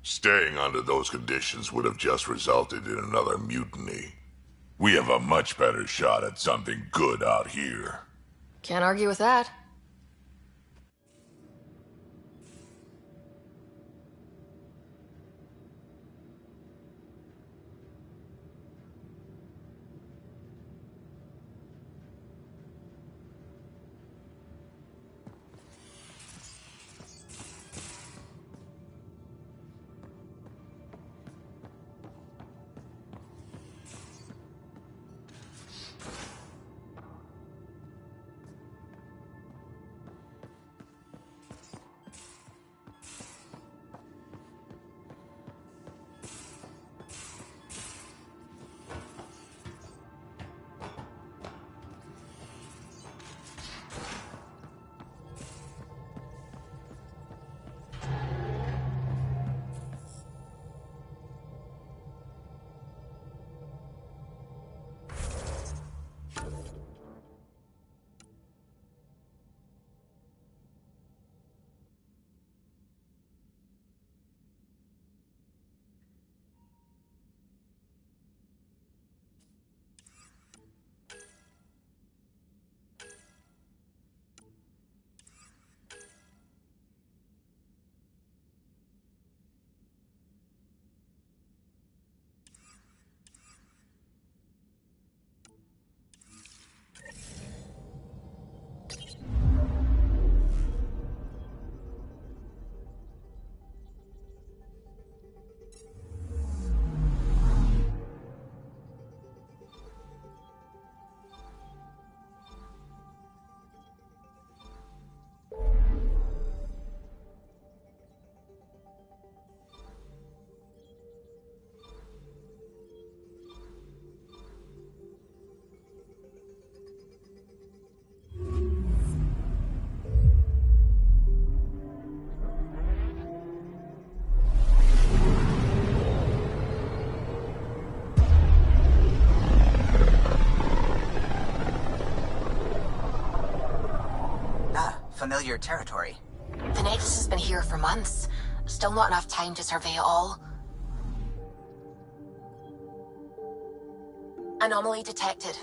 Staying under those conditions would have just resulted in another mutiny. We have a much better shot at something good out here.
Can't argue with that.
familiar territory.
The Nexus has been here for months. Still not enough time to survey it all. Anomaly detected.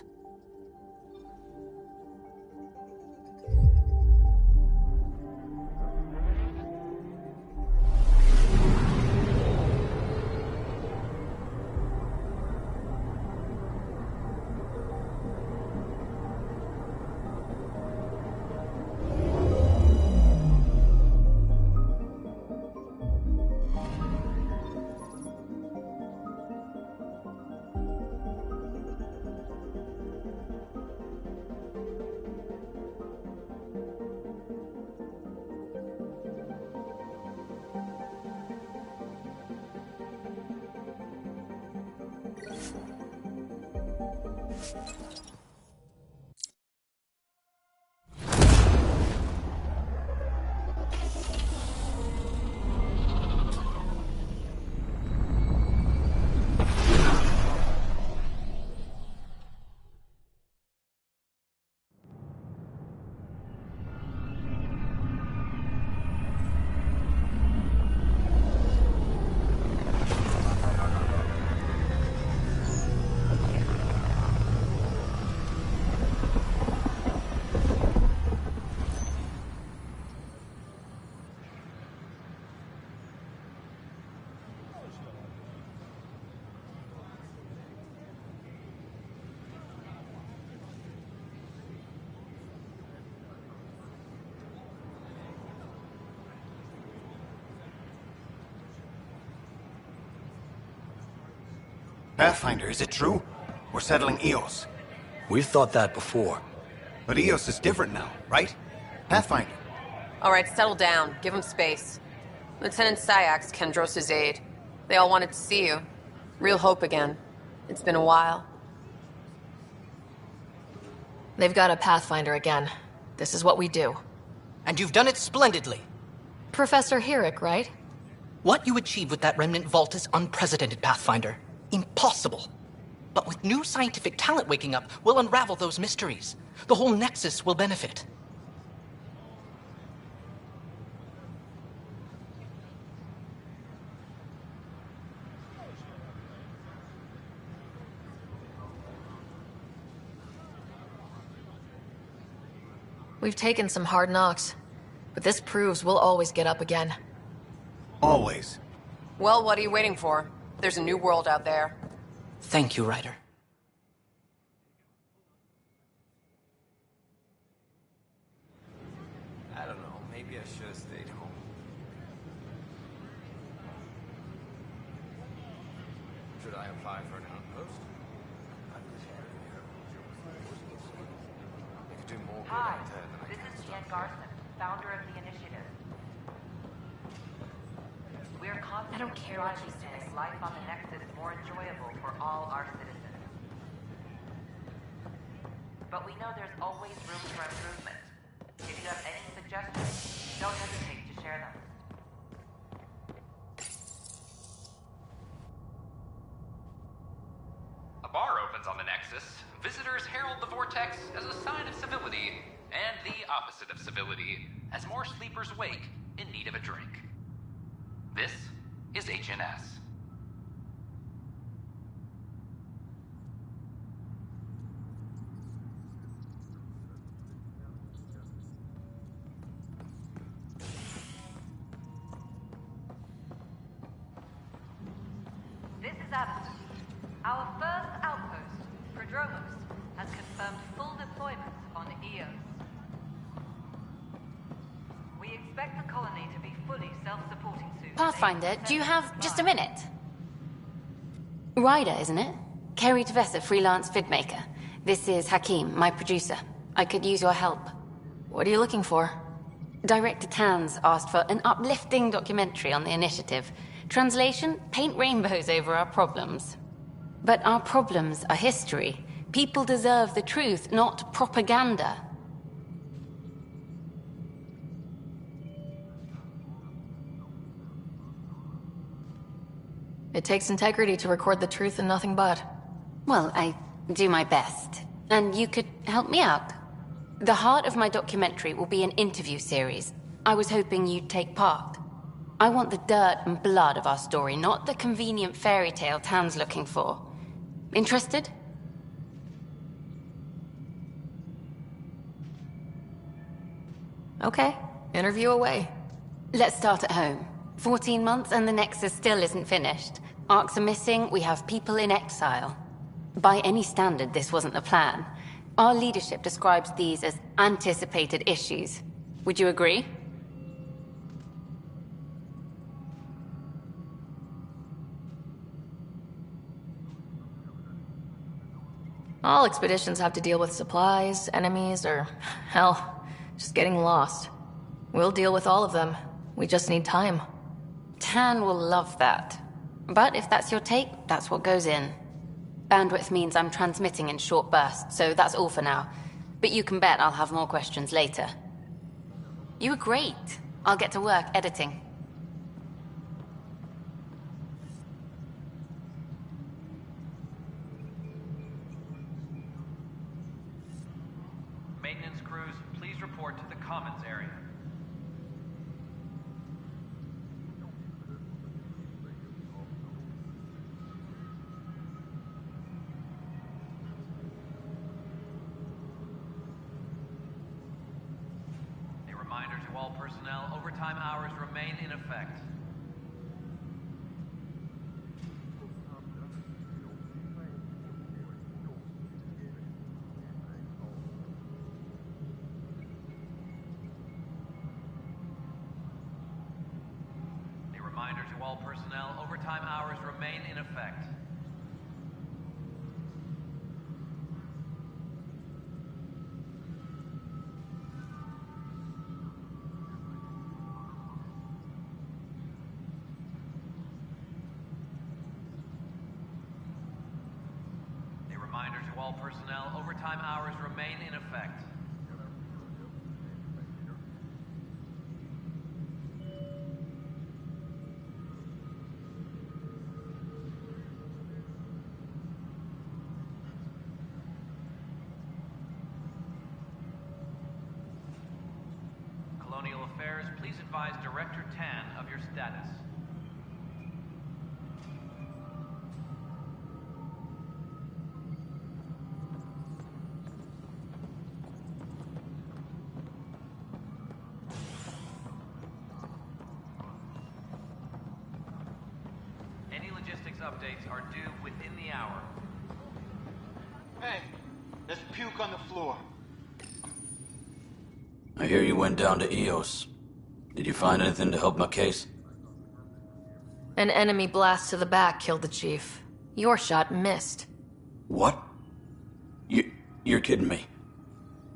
Pathfinder, is it true? We're settling Eos.
We've thought that before.
But Eos is different now, right? Pathfinder.
All right, settle down. Give him space. Lieutenant Syax, Kendros' aide. They all wanted to see you. Real hope again. It's been a while.
They've got a Pathfinder again. This is what we do.
And you've done it splendidly.
Professor Herrick, right?
What you achieved with that remnant vault is unprecedented, Pathfinder. Impossible. But with new scientific talent waking up, we'll unravel those mysteries. The whole Nexus will benefit.
We've taken some hard knocks, but this proves we'll always get up again.
Always.
Well, what are you waiting for? There's a new world out there.
Thank you, Ryder.
I don't know, maybe I should have stayed home. Should I apply for an outpost? I could do more good
Hi,
out there than I
this
can
is
stuff.
Jen Garson, founder of the initiative. We're constantly striving to make life on the Nexus more enjoyable for all our citizens. But we know there's always room for improvement. If you have any suggestions, don't hesitate to share them.
A bar opens on the Nexus. Visitors herald the vortex as a sign of civility, and the opposite of civility, as more sleepers wake in need of a drink. This is HNS.
This is Addison. Our first outpost, Prodromos, has confirmed full deployment on Eos. We expect the colony to be fully self-supporting soon.
Pathfinder, do you have just a minute? Ryder, isn't it? Kerry Tevessa, freelance vidmaker. This is Hakim, my producer. I could use your help.
What are you looking for?
Director Tans asked for an uplifting documentary on the initiative. Translation, paint rainbows over our problems. But our problems are history. People deserve the truth, not propaganda.
It takes integrity to record the truth and nothing but.
Well, I do my best. And you could help me out. The heart of my documentary will be an interview series. I was hoping you'd take part. I want the dirt and blood of our story, not the convenient fairy tale Tan's looking for. Interested?
Okay, interview away.
Let's start at home. 14 months and the Nexus still isn't finished. Arcs are missing, we have people in exile. By any standard, this wasn't the plan. Our leadership describes these as anticipated issues. Would you agree?
All expeditions have to deal with supplies, enemies, or, hell, just getting lost. We'll deal with all of them. We just need time.
Tan will love that. But if that's your take, that's what goes in. Bandwidth means I'm transmitting in short bursts, so that's all for now. But you can bet I'll have more questions later. You were great. I'll get to work editing.
Maintenance crews, please report to the commons area. A reminder to all personnel, overtime hours remain in effect. Reminder to all personnel, overtime hours remain in effect. A reminder to all personnel, overtime hours remain in effect. Colonial Affairs, please advise Director Tan of your status. Any logistics updates are due within the hour.
Hey, there's puke on the floor.
I hear you went down to EOS. Did you find anything to help my case?
An enemy blast to the back killed the chief. Your shot missed.
What? You're kidding me.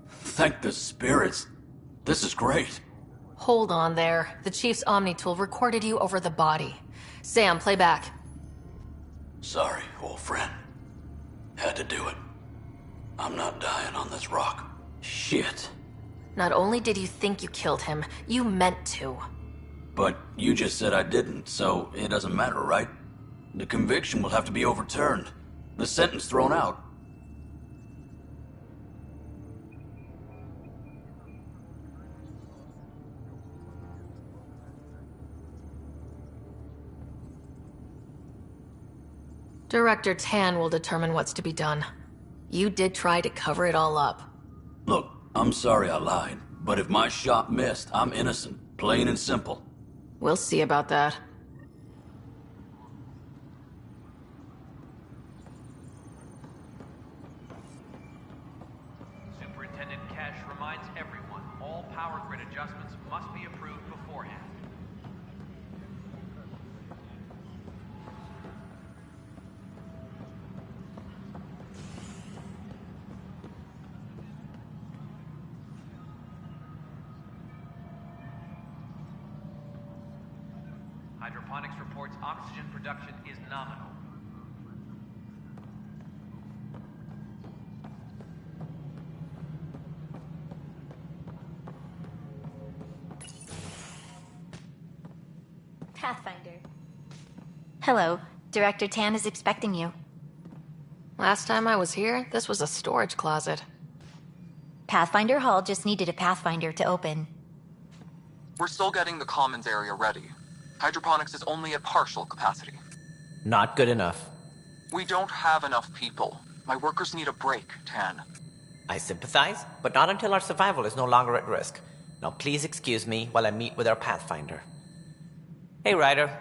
Thank the spirits. This is great.
Hold on there. The chief's Omni tool recorded you over the body. Sam, play back.
Sorry, old friend. Had to do it. I'm not dying on this rock. Shit.
Not only did you think you killed him, you meant to.
But you just said I didn't, so it doesn't matter, right? The conviction will have to be overturned. The sentence thrown out.
Director Tan will determine what's to be done. You did try to cover it all up.
Look, I'm sorry I lied, but if my shot missed, I'm innocent. Plain and simple.
We'll see about that.
Superintendent Cash reminds everyone, all power grid adjustments must be approved beforehand. Hydroponics reports oxygen production is nominal.
Pathfinder. Hello. Director Tan is expecting you.
Last time I was here, this was a storage closet.
Pathfinder Hall just needed a Pathfinder to open.
We're still getting the commons area ready. Hydroponics is only at partial capacity.
Not good enough.
We don't have enough people. My workers need a break, Tan.
I sympathize, but not until our survival is no longer at risk. Now please excuse me while I meet with our Pathfinder. Hey, Ryder.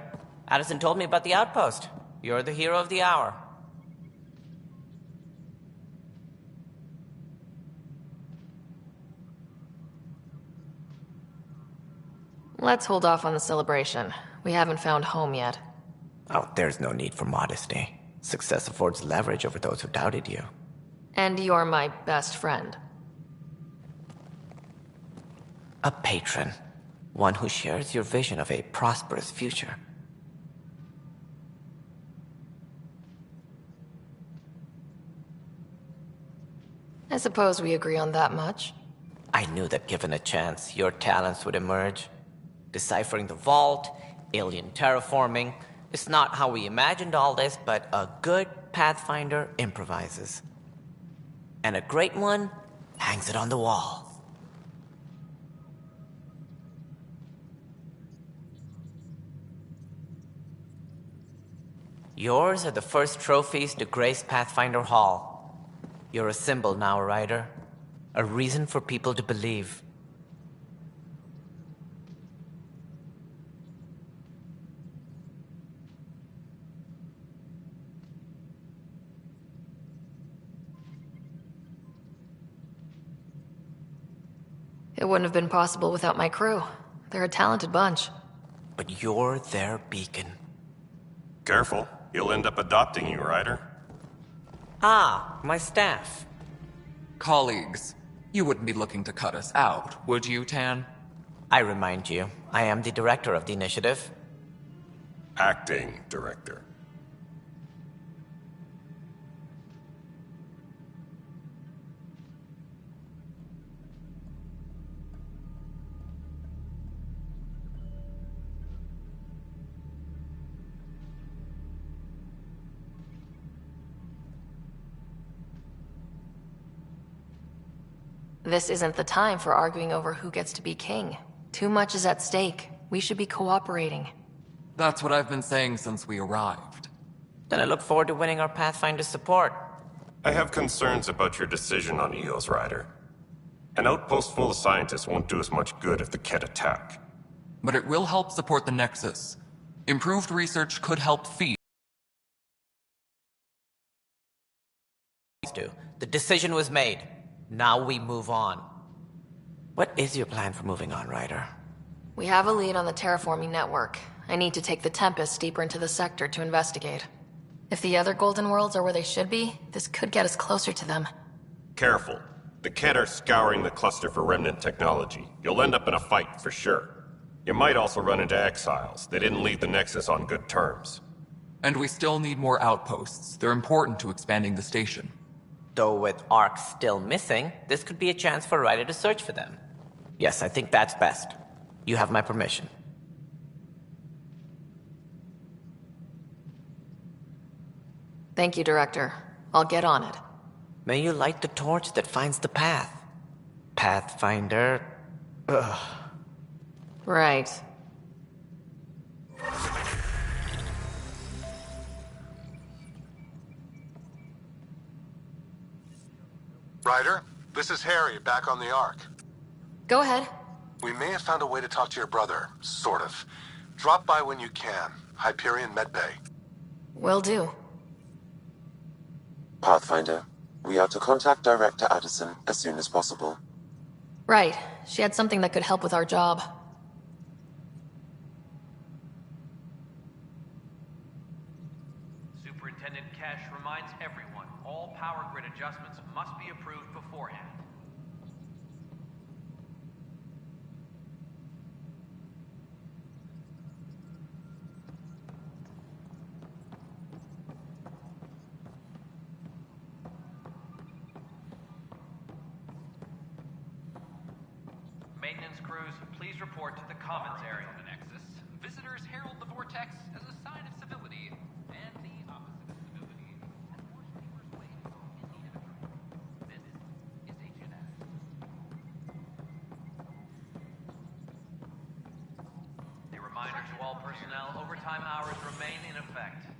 Addison told me about the outpost. You're the hero of the hour.
Let's hold off on the celebration. We haven't found home yet.
Oh, there's no need for modesty. Success affords leverage over those who doubted you.
And you're my best friend.
A patron. One who shares your vision of a prosperous future.
I suppose we agree on that much.
I knew that given a chance, your talents would emerge. Deciphering the vault, alien terraforming. It's not how we imagined all this, but a good Pathfinder improvises. And a great one hangs it on the wall. Yours are the first trophies to grace Pathfinder Hall. You're a symbol now, Ryder. A reason for people to believe.
It wouldn't have been possible without my crew. They're a talented bunch.
But you're their beacon.
Careful. He'll end up adopting you, Ryder.
Ah, my staff.
Colleagues, you wouldn't be looking to cut us out, would you, Tan?
I remind you, I am the director of the initiative.
Acting director.
This isn't the time for arguing over who gets to be king. Too much is at stake. We should be cooperating.
That's what I've been saying since we arrived.
Then I look forward to winning our Pathfinder's support.
I have concerns about your decision on Eos, Ryder. An outpost full of scientists won't do us much good if the Ket attack.
But it will help support the Nexus. Improved research could help feed.
The decision was made. Now we move on. What is your plan for moving on, Ryder?
We have a lead on the terraforming network. I need to take the Tempest deeper into the sector to investigate. If the other Golden Worlds are where they should be, this could get us closer to them.
Careful. The Ket are scouring the cluster for remnant technology. You'll end up in a fight, for sure. You might also run into exiles. They didn't leave the Nexus on good terms.
And we still need more outposts. They're important to expanding the station.
Though with Ark still missing, this could be a chance for Ryder to search for them. Yes, I think that's best. You have my permission.
Thank you, Director. I'll get on it.
May you light the torch that finds the path. Pathfinder... Ugh.
Right.
Ryder, this is Harry, back on the Ark.
Go ahead.
We may have found a way to talk to your brother, sort of. Drop by when you can. Hyperion Medbay.
Will do.
Pathfinder, we are to contact Director Addison as soon as possible.
Right. She had something that could help with our job.
Superintendent Cash reminds everyone, all power grid adjustments must be approved beforehand. Maintenance crews, please report to the commons area of the Nexus. Visitors herald the vortex as a sign of civility, and the opposite of civility, as more sleepers wait in need of a drink. This is HNS.
personnel, overtime hours remain in effect.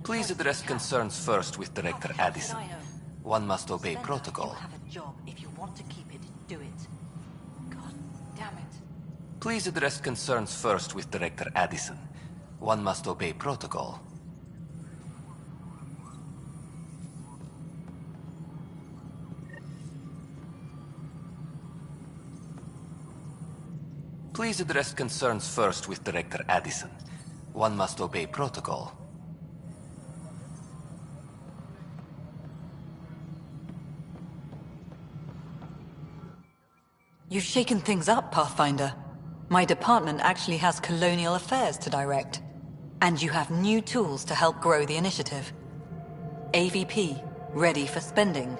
Please address concerns first with Director Addison. One must obey protocol.
If you want to keep it, do it. God damn it.
Please address concerns first with Director Addison. One must obey protocol. Please address concerns first with Director Addison. One must obey protocol.
You've shaken things up, Pathfinder. My department actually has colonial affairs to direct.
And you have new tools to help grow the initiative. AVP, ready for spending.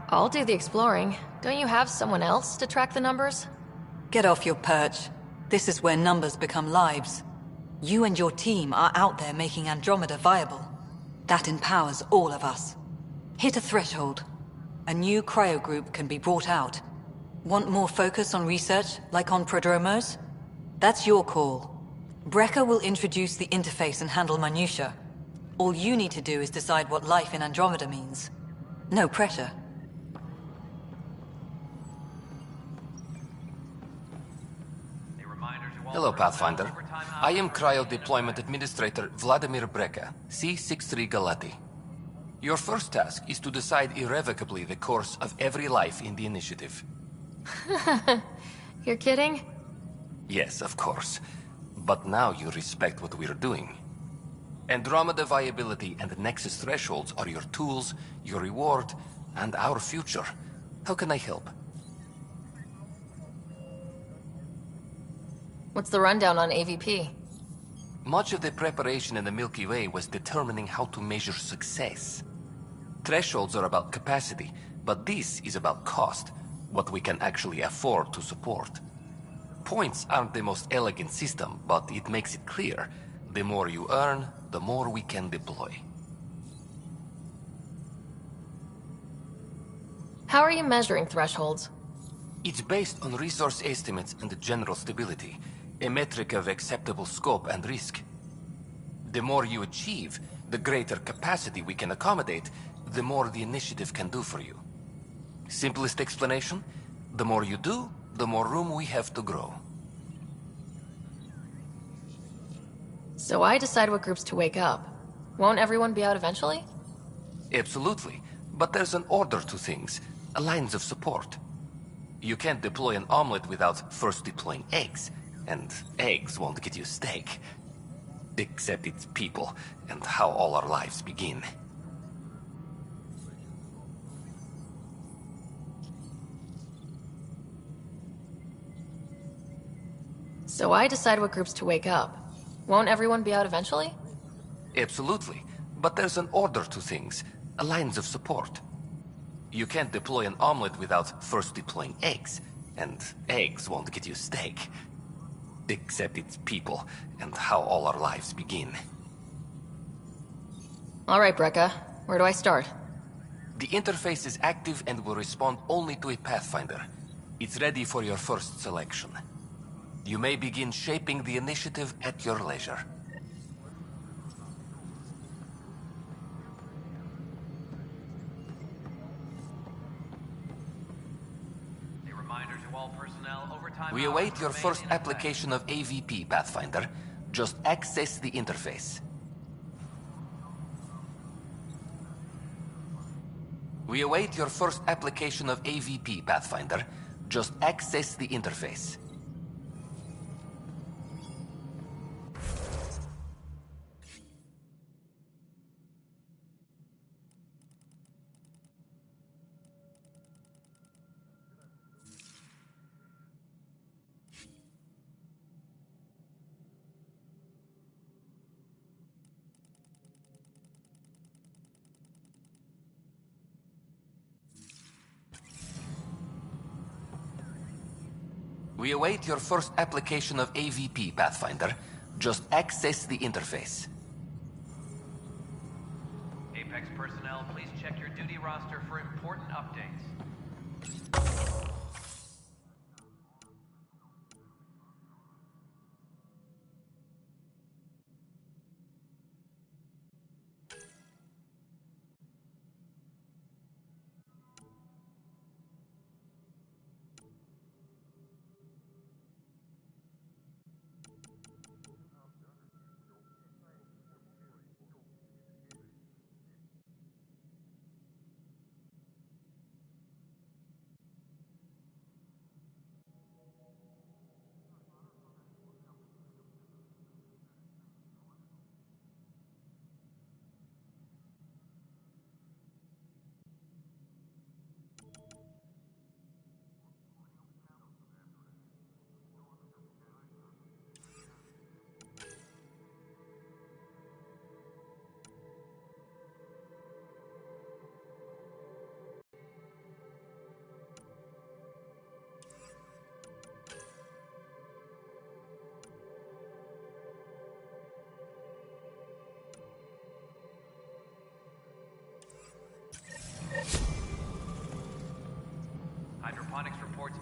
I'll do the exploring. Don't you have someone else to track the numbers?
Get off your perch. This is where numbers become lives. You and your team are out there making Andromeda viable. That empowers all of us. Hit a threshold. A new cryo group can be brought out. Want more focus on research, like on prodromos? That's your call. Brecker will introduce the interface and handle minutiae. All you need to do is decide what life in Andromeda means. No pressure.
Hello, Pathfinder. I am Cryo Deployment Administrator Vladimir Breca, C-63 Galati. Your first task is to decide irrevocably the course of every life in the initiative.
You're kidding?
Yes, of course. But now you respect what we're doing. Andromeda viability and Nexus thresholds are your tools, your reward, and our future. How can I help?
What's the rundown on AVP?
Much of the preparation in the Milky Way was determining how to measure success. Thresholds are about capacity, but this is about cost, what we can actually afford to support. Points aren't the most elegant system, but it makes it clear. The more you earn, the more we can deploy.
How are you measuring thresholds?
It's based on resource estimates and general stability, a metric of acceptable scope and risk. The more you achieve, the greater capacity we can accommodate, the more the initiative can do for you. Simplest explanation? The more you do, the more room we have to grow.
So I decide what groups to wake up. Won't everyone be out eventually?
Absolutely. But there's an order to things, lines of support. You can't deploy an omelet without first deploying eggs. And eggs won't get you steak. Except it's people, and how all our lives begin.
So I decide what groups to wake up. Won't everyone be out eventually?
Absolutely. But there's an order to things, lines of support. You can't deploy an omelet without first deploying eggs. And eggs won't get you steak. Except it's people, and how all our lives begin.
All right, Breca. Where do I start?
The interface is active and will respond only to a Pathfinder. It's ready for your first selection. You may begin shaping the initiative at your leisure. We await your first application of AVP, Pathfinder. Just access the interface. We await your first application of AVP, Pathfinder. Just access the interface. We await your first application of AVP, Pathfinder. Just access the interface.
Apex personnel, please check your duty roster for important updates.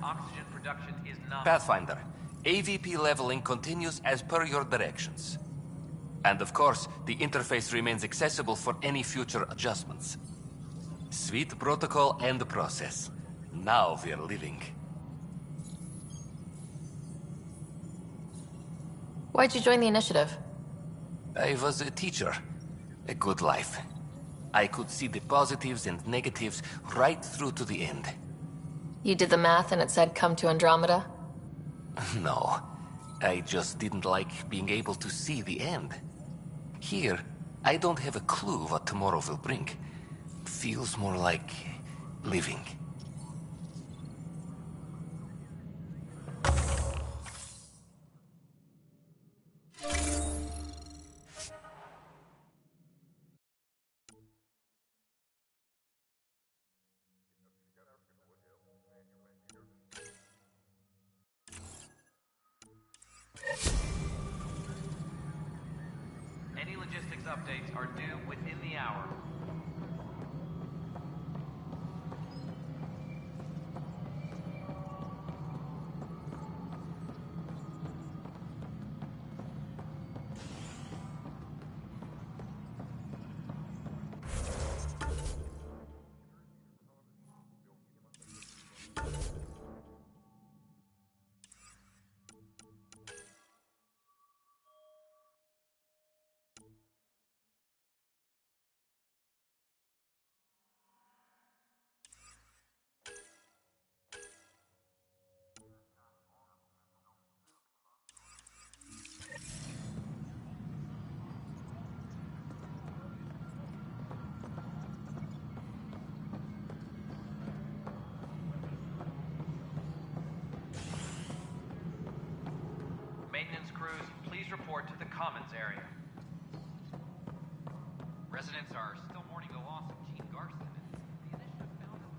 Oxygen production is not...
Pathfinder, AVP leveling continues as per your directions. And of course, the interface remains accessible for any future adjustments. Sweet protocol and process. Now we're living.
Why'd you join the initiative?
I was a teacher. A good life. I could see the positives and negatives right through to the end.
You did the math and it said come to Andromeda?
No. I just didn't like being able to see the end. Here, I don't have a clue what tomorrow will bring. Feels more like living.
Any logistics updates are due within the hour. Maintenance crews, please report to the commons area.
Residents are still mourning the loss of Chief Garson, and the initiative found that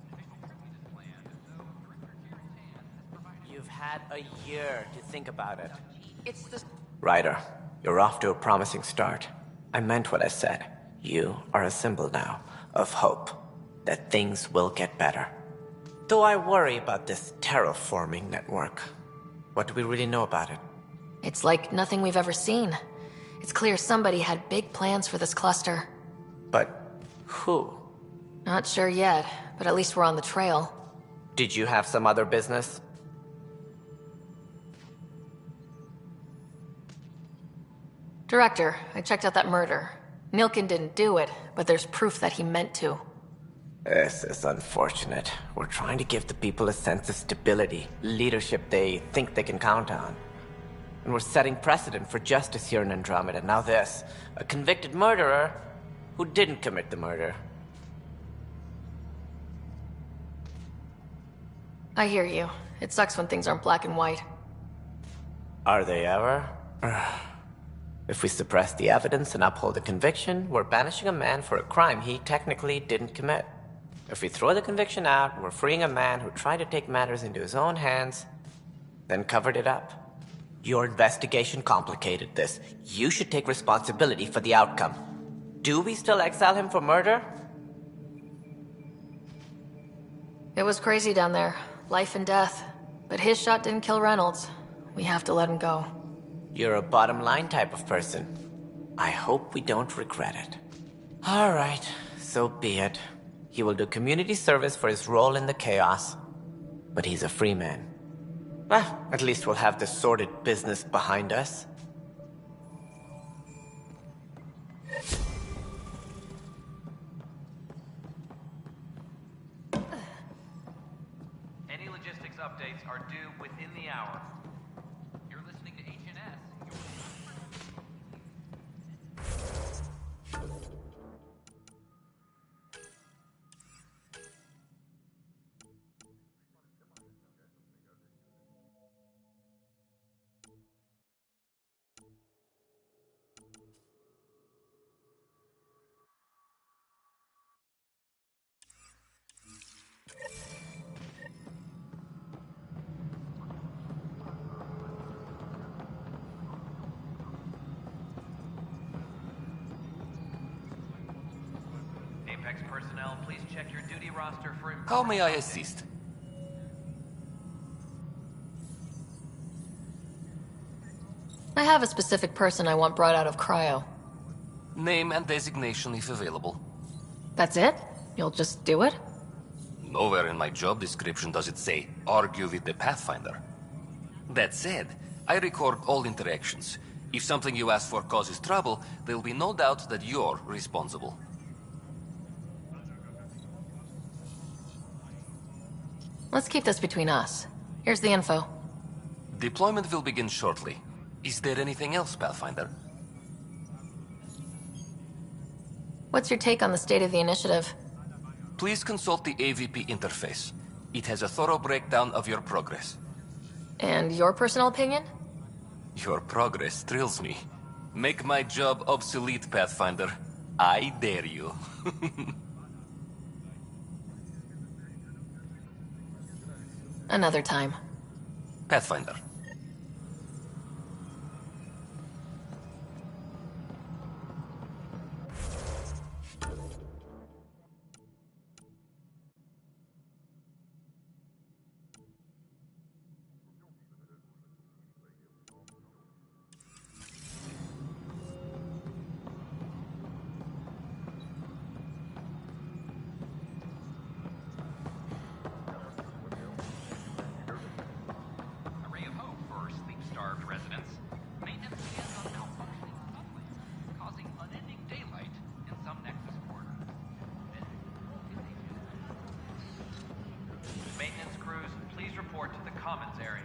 the official tribute is planned, though Director Karen Tan has provided...
You've had a year to think about it.
It's the...
Ryder, you're off to a promising start. I meant what I said. You are a symbol now of hope that things will get better. Though I worry about this terraforming network. What do we really know about it?
It's like nothing we've ever seen. It's clear somebody had big plans for this cluster.
But who?
Not sure yet, but at least we're on the trail.
Did you have some other business?
Director, I checked out that murder. Nilkin didn't do it, but there's proof that he meant to.
This is unfortunate. We're trying to give the people a sense of stability, leadership they think they can count on. And we're setting precedent for justice here in Andromeda. Now this, a convicted murderer who didn't commit the murder.
I hear you. It sucks when things aren't black and white.
Are they ever? If we suppress the evidence and uphold the conviction, we're banishing a man for a crime he technically didn't commit. If we throw the conviction out, we're freeing a man who tried to take matters into his own hands, then covered it up. Your investigation complicated this. You should take responsibility for the outcome. Do we still exile him for murder?
It was crazy down there. Life and death. But his shot didn't kill Reynolds. We have to let him go.
You're a bottom line type of person. I hope we don't regret it. All right, so be it. He will do community service for his role in the chaos. But he's a free man. Well, at least we'll have the sordid business behind us.
Any logistics updates are due within the hour.
You're listening to HNS.
Vortex personnel, please check your duty roster for important
How may I
updates.
assist?
I have a specific person I want brought out of cryo.
Name and designation if available.
That's it? You'll just do it?
Nowhere in my job description does it say, argue with the Pathfinder. That said, I record all interactions. If something you ask for causes trouble, there'll be no doubt that you're responsible.
Let's keep this between us. Here's the info.
Deployment will begin shortly. Is there anything else, Pathfinder?
What's your take on the state of the initiative?
Please consult the AVP interface. It has a thorough breakdown of your progress.
And your personal opinion?
Your progress thrills me. Make my job obsolete, Pathfinder. I dare you.
Another time.
Pathfinder.
Maintenance crews, please report to the commons area.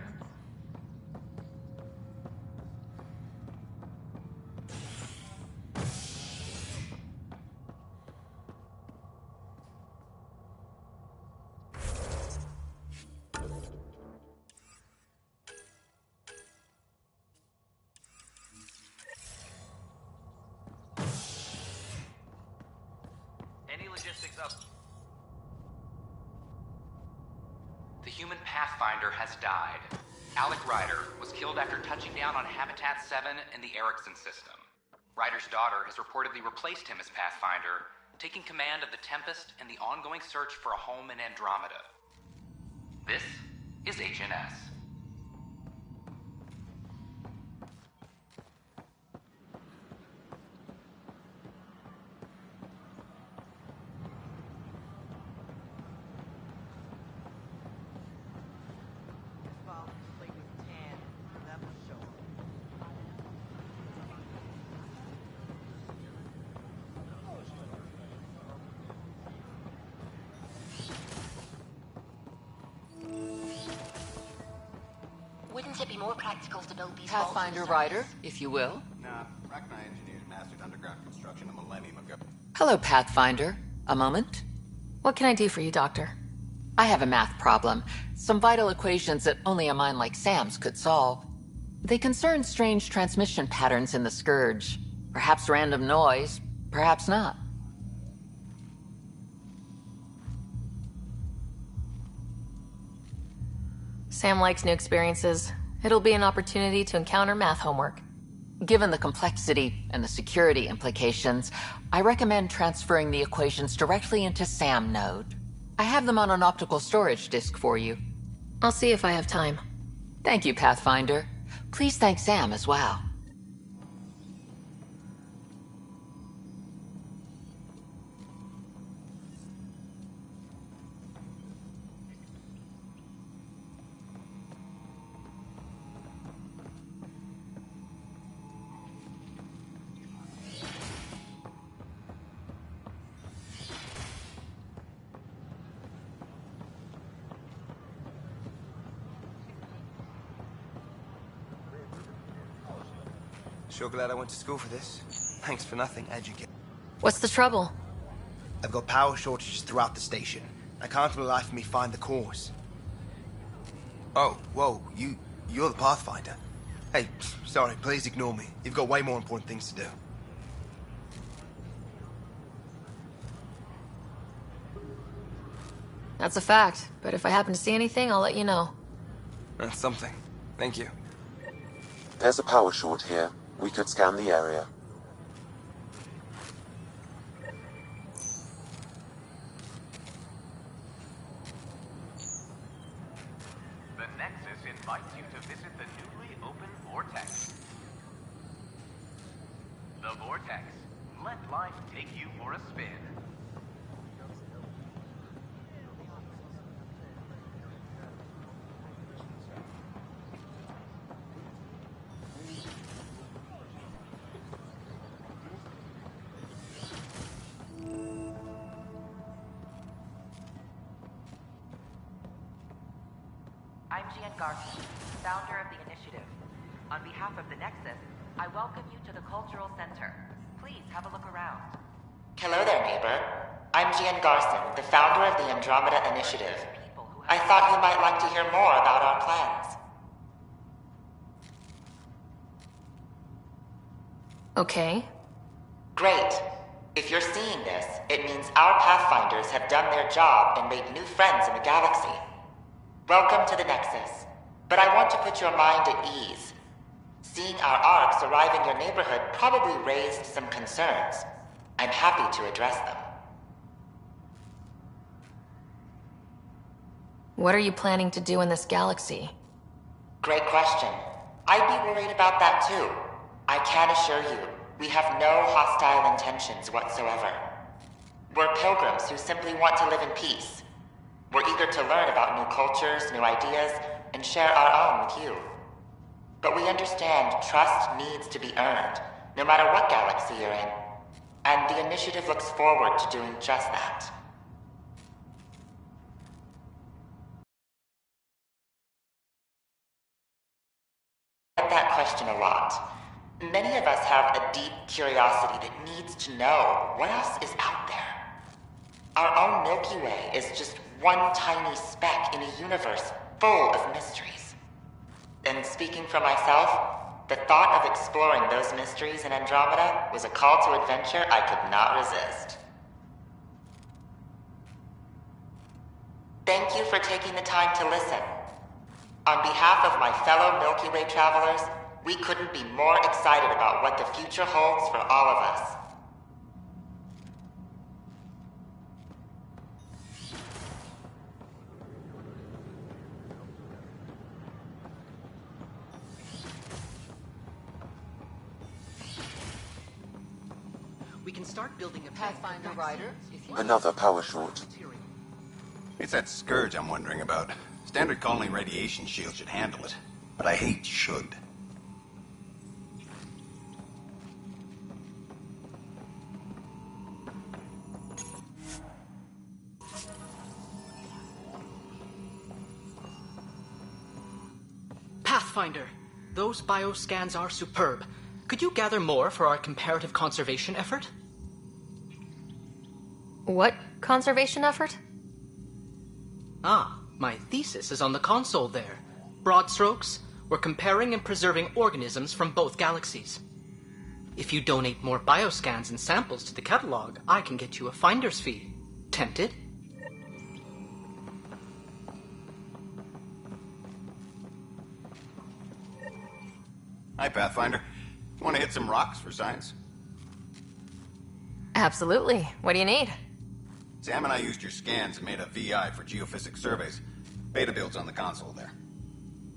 Any logistics up?
The human Pathfinder has died. Alec Ryder was killed after touching down on Habitat 7 in the Erickson system. Ryder's daughter has reportedly replaced him as Pathfinder, taking command of the Tempest and the ongoing search for a home in Andromeda. This is HNS.
Wouldn't it be more practical to build these
Pathfinder Ryder, if you will?
Nah, Rachni engineers mastered underground construction a millennium ago.
Hello, Pathfinder. A moment?
What can I do for you, Doctor?
I have a math problem. Some vital equations that only a mind like Sam's could solve. They concern strange transmission patterns in the Scourge. Perhaps random noise, perhaps not.
Sam likes new experiences. It'll be an opportunity to encounter math homework.
Given the complexity and the security implications, I recommend transferring the equations directly into SAM node. I have them on an optical storage disk for you.
I'll see if I have time.
Thank you, Pathfinder. Please thank Sam as well.
Sure glad I went to school for this. Thanks for nothing, educate.
What's the trouble?
I've got power shortages throughout the station. I can't for the life of me find the cause. Oh, whoa, you're the Pathfinder. Hey, sorry, please ignore me. You've got way more important things to do.
That's a fact, but if I happen to see anything, I'll let you know.
That's something. Thank you.
There's a power short here. We could scan the area.
Nexus invites you to visit the newly opened Vortex. The Vortex. Let life take you for a spin.
I'm Gian Garson, founder of the initiative. On behalf of the Nexus, I welcome you to the Cultural Center. Please have a look around.
Hello there, neighbor. I'm Gian Garson, the founder of the Andromeda Initiative. I thought you might like to hear more about our plans.
Okay.
Great. If you're seeing this, it means our Pathfinders have done their job and made new friends in the galaxy. Welcome to the Nexus. But I want to put your mind at ease. Seeing our arcs arrive in your neighborhood probably raised some concerns. I'm happy to address them.
What are you planning to do in this galaxy?
Great question. I'd be worried about that too. I can assure you, we have no hostile intentions whatsoever. We're pilgrims who simply want to live in peace. We're eager to learn about new cultures, new ideas, and share our own with you. But we understand trust needs to be earned, no matter what galaxy you're in. And the initiative looks forward to doing just that. I get that question a lot. Many of us have a deep curiosity that needs to know what else is out there. Our own Milky Way is just one tiny speck in a universe full of mysteries. And speaking for myself, the thought of exploring those mysteries in Andromeda was a call to adventure I could not resist. Thank you for taking the time to listen. On behalf of my fellow Milky Way travelers, we couldn't be more excited about what the future holds for all of us.
We can start building a Pathfinder rider if you...
Another power short.
It's that scourge I'm wondering about. Standard colony radiation shield should handle it, but I hate should.
Pathfinder, those bioscans are superb. Could you gather more for our comparative conservation effort?
What conservation effort?
Ah, my thesis is on the console there. Broad strokes, we're comparing and preserving organisms from both galaxies. If you donate more bioscans and samples to the catalog, I can get you a finder's fee. Tempted?
Hi, Pathfinder. Want to hit some rocks for science?
Absolutely. What do you need?
Sam and I used your scans and made a VI for geophysics surveys. Beta builds on the console there.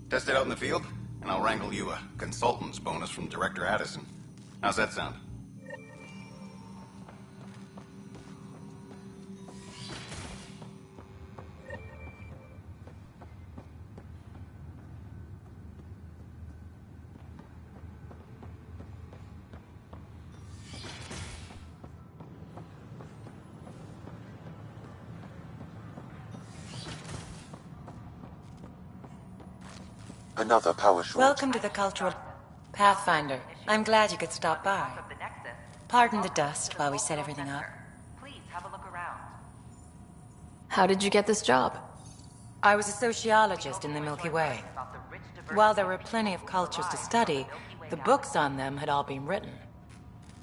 Test it out in the field, and I'll wrangle you a consultant's bonus from Director Addison. How's that sound?
Another power short.
Welcome to the cultural... Pathfinder, I'm glad you could stop by. Pardon the dust while we set everything up.
Please have a look around.
How did you get this job?
I was a sociologist in the Milky Way. While there were plenty of cultures to study, the books on them had all been written.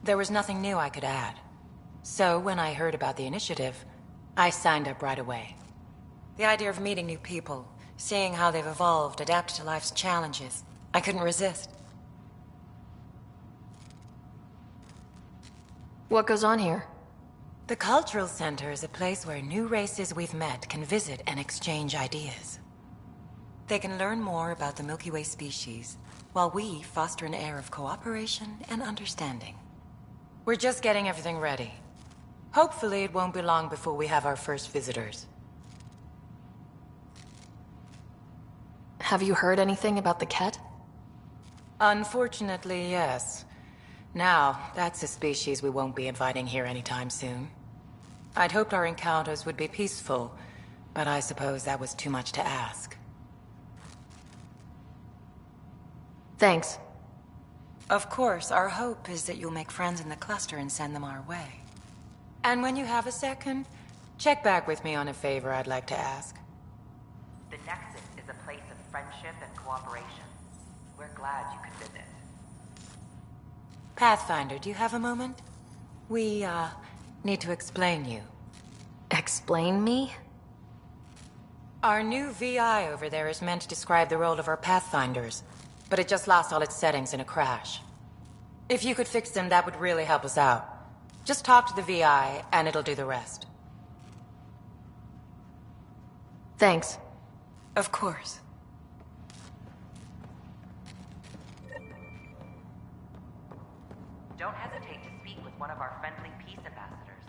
There was nothing new I could add. So when I heard about the initiative, I signed up right away. The idea of meeting new people, seeing how they've evolved, adapted to life's challenges, I couldn't resist.
What goes on here?
The Cultural Center is a place where new races we've met can visit and exchange ideas. They can learn more about the Milky Way species, while we foster an air of cooperation and understanding. We're just getting everything ready. Hopefully it won't be long before we have our first visitors.
Have you heard anything about the Ket?
Unfortunately, yes. Now, that's a species we won't be inviting here anytime soon. I'd hoped our encounters would be peaceful, but I suppose that was too much to ask.
Thanks.
Of course, our hope is that you'll make friends in the cluster and send them our way. And when you have a second, check back with me on a favor I'd like to ask.
The Nexus is a place of friendship and cooperation. We're glad you could visit.
Pathfinder, do you have a moment? We, need to explain you.
Explain me?
Our new VI over there is meant to describe the role of our Pathfinders, but it just lost all its settings in a crash. If you could fix them, that would really help us out. Just talk to the VI, and it'll do the rest.
Thanks.
Of course.
Don't hesitate to speak with one of our friendly peace ambassadors.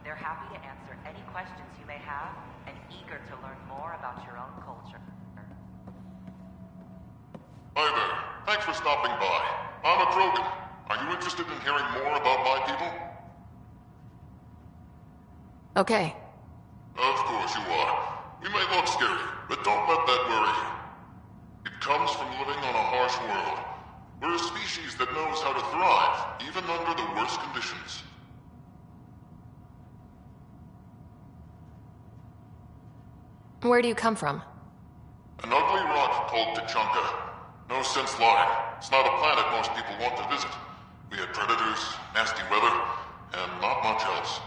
They're happy to answer any questions you may have and eager to learn more about your own culture.
Hi there. Thanks for stopping by. I'm a Krogan. Are you interested in hearing more about my people?
Okay.
Of course you are. We may look scary, but don't let that worry you. It comes from living on a harsh world. We're a species that knows how to thrive, even under the worst conditions.
Where do you come from?
An ugly rock called Tachanka. No sense lying. It's not a planet most people want to visit. We had predators, nasty weather, and not much else.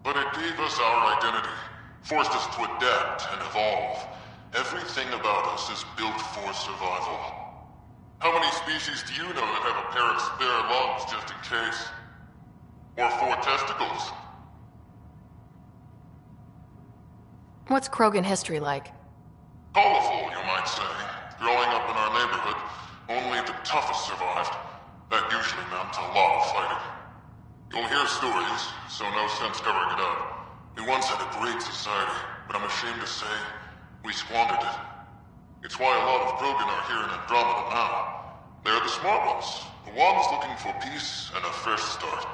But it gave us our identity, forced us to adapt and evolve. Everything about us is built for survival. How many species do you know that have a pair of spare lungs just in case? Or 4 testicles?
What's Krogan history like?
Colorful, you might say. Growing up in our neighborhood, only the toughest survived. That usually meant a lot of fighting. You'll hear stories, so no sense covering it up. We once had a great society, but I'm ashamed to say, we squandered it. It's why a lot of Krogan are here in Andromeda now. They're the smart ones, the ones looking for peace and a fresh start.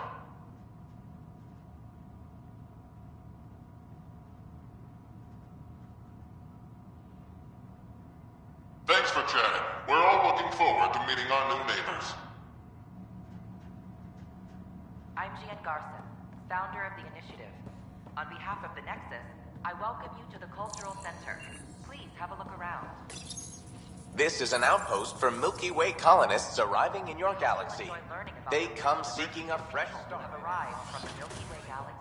Thanks for chatting. We're all looking forward to meeting our new neighbors.
I'm Gian Garson, founder of the initiative. On behalf of the Nexus, I welcome you to the Cultural Center. Please have a look around.
This is an outpost for Milky Way colonists arriving in your galaxy. They come seeking a fresh start.
Have arrived from the Milky Way galaxy.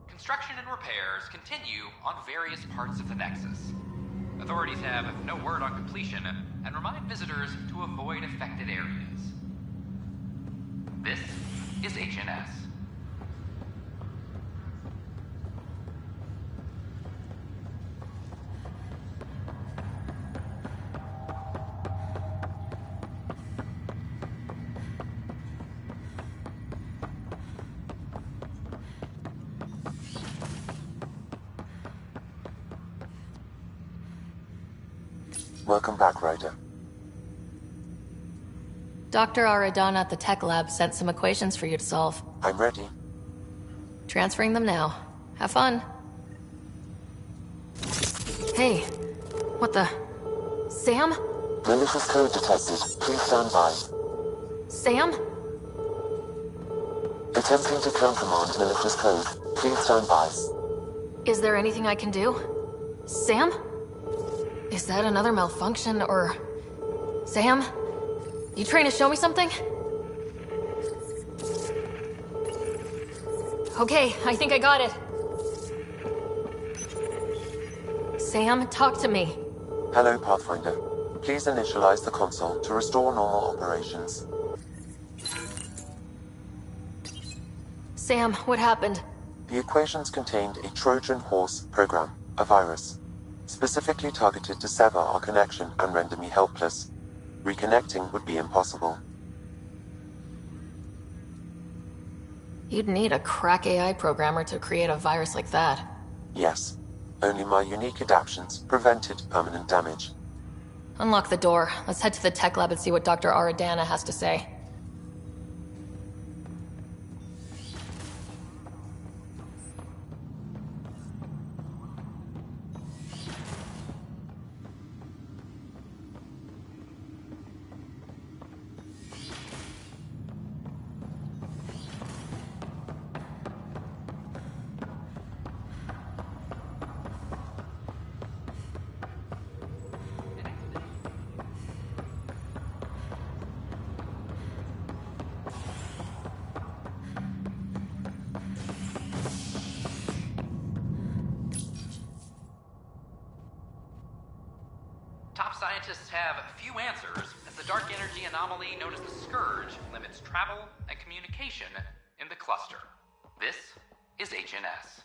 Construction and repairs continue on various parts of the Nexus. Authorities have no word on completion and remind visitors to avoid affected areas. This is HNS.
Welcome back, Ryder.
Dr. Aradana at the tech lab sent some equations for you to solve.
I'm ready.
Transferring them now. Have fun. Hey, what the... Sam?
Malicious code detected. Please stand by.
Sam?
Attempting to countermand malicious code. Please stand by.
Is there anything I can do? Sam? Is that another malfunction, or... Sam? You trying to show me something? Okay, I think I got it. Sam, talk to me.
Hello, Pathfinder. Please initialize the console to restore normal operations.
Sam, what happened?
The equations contained a Trojan horse program, a virus, specifically targeted to sever our connection and render me helpless. Reconnecting would be impossible.
You'd need a crack AI programmer to create a virus like that.
Yes. Only my unique adaptions prevented permanent damage.
Unlock the door. Let's head to the tech lab and see what Dr. Aradana has to say.
Top scientists have few answers, as the dark energy anomaly known as the Scourge limits travel and communication in the cluster. This is HNS.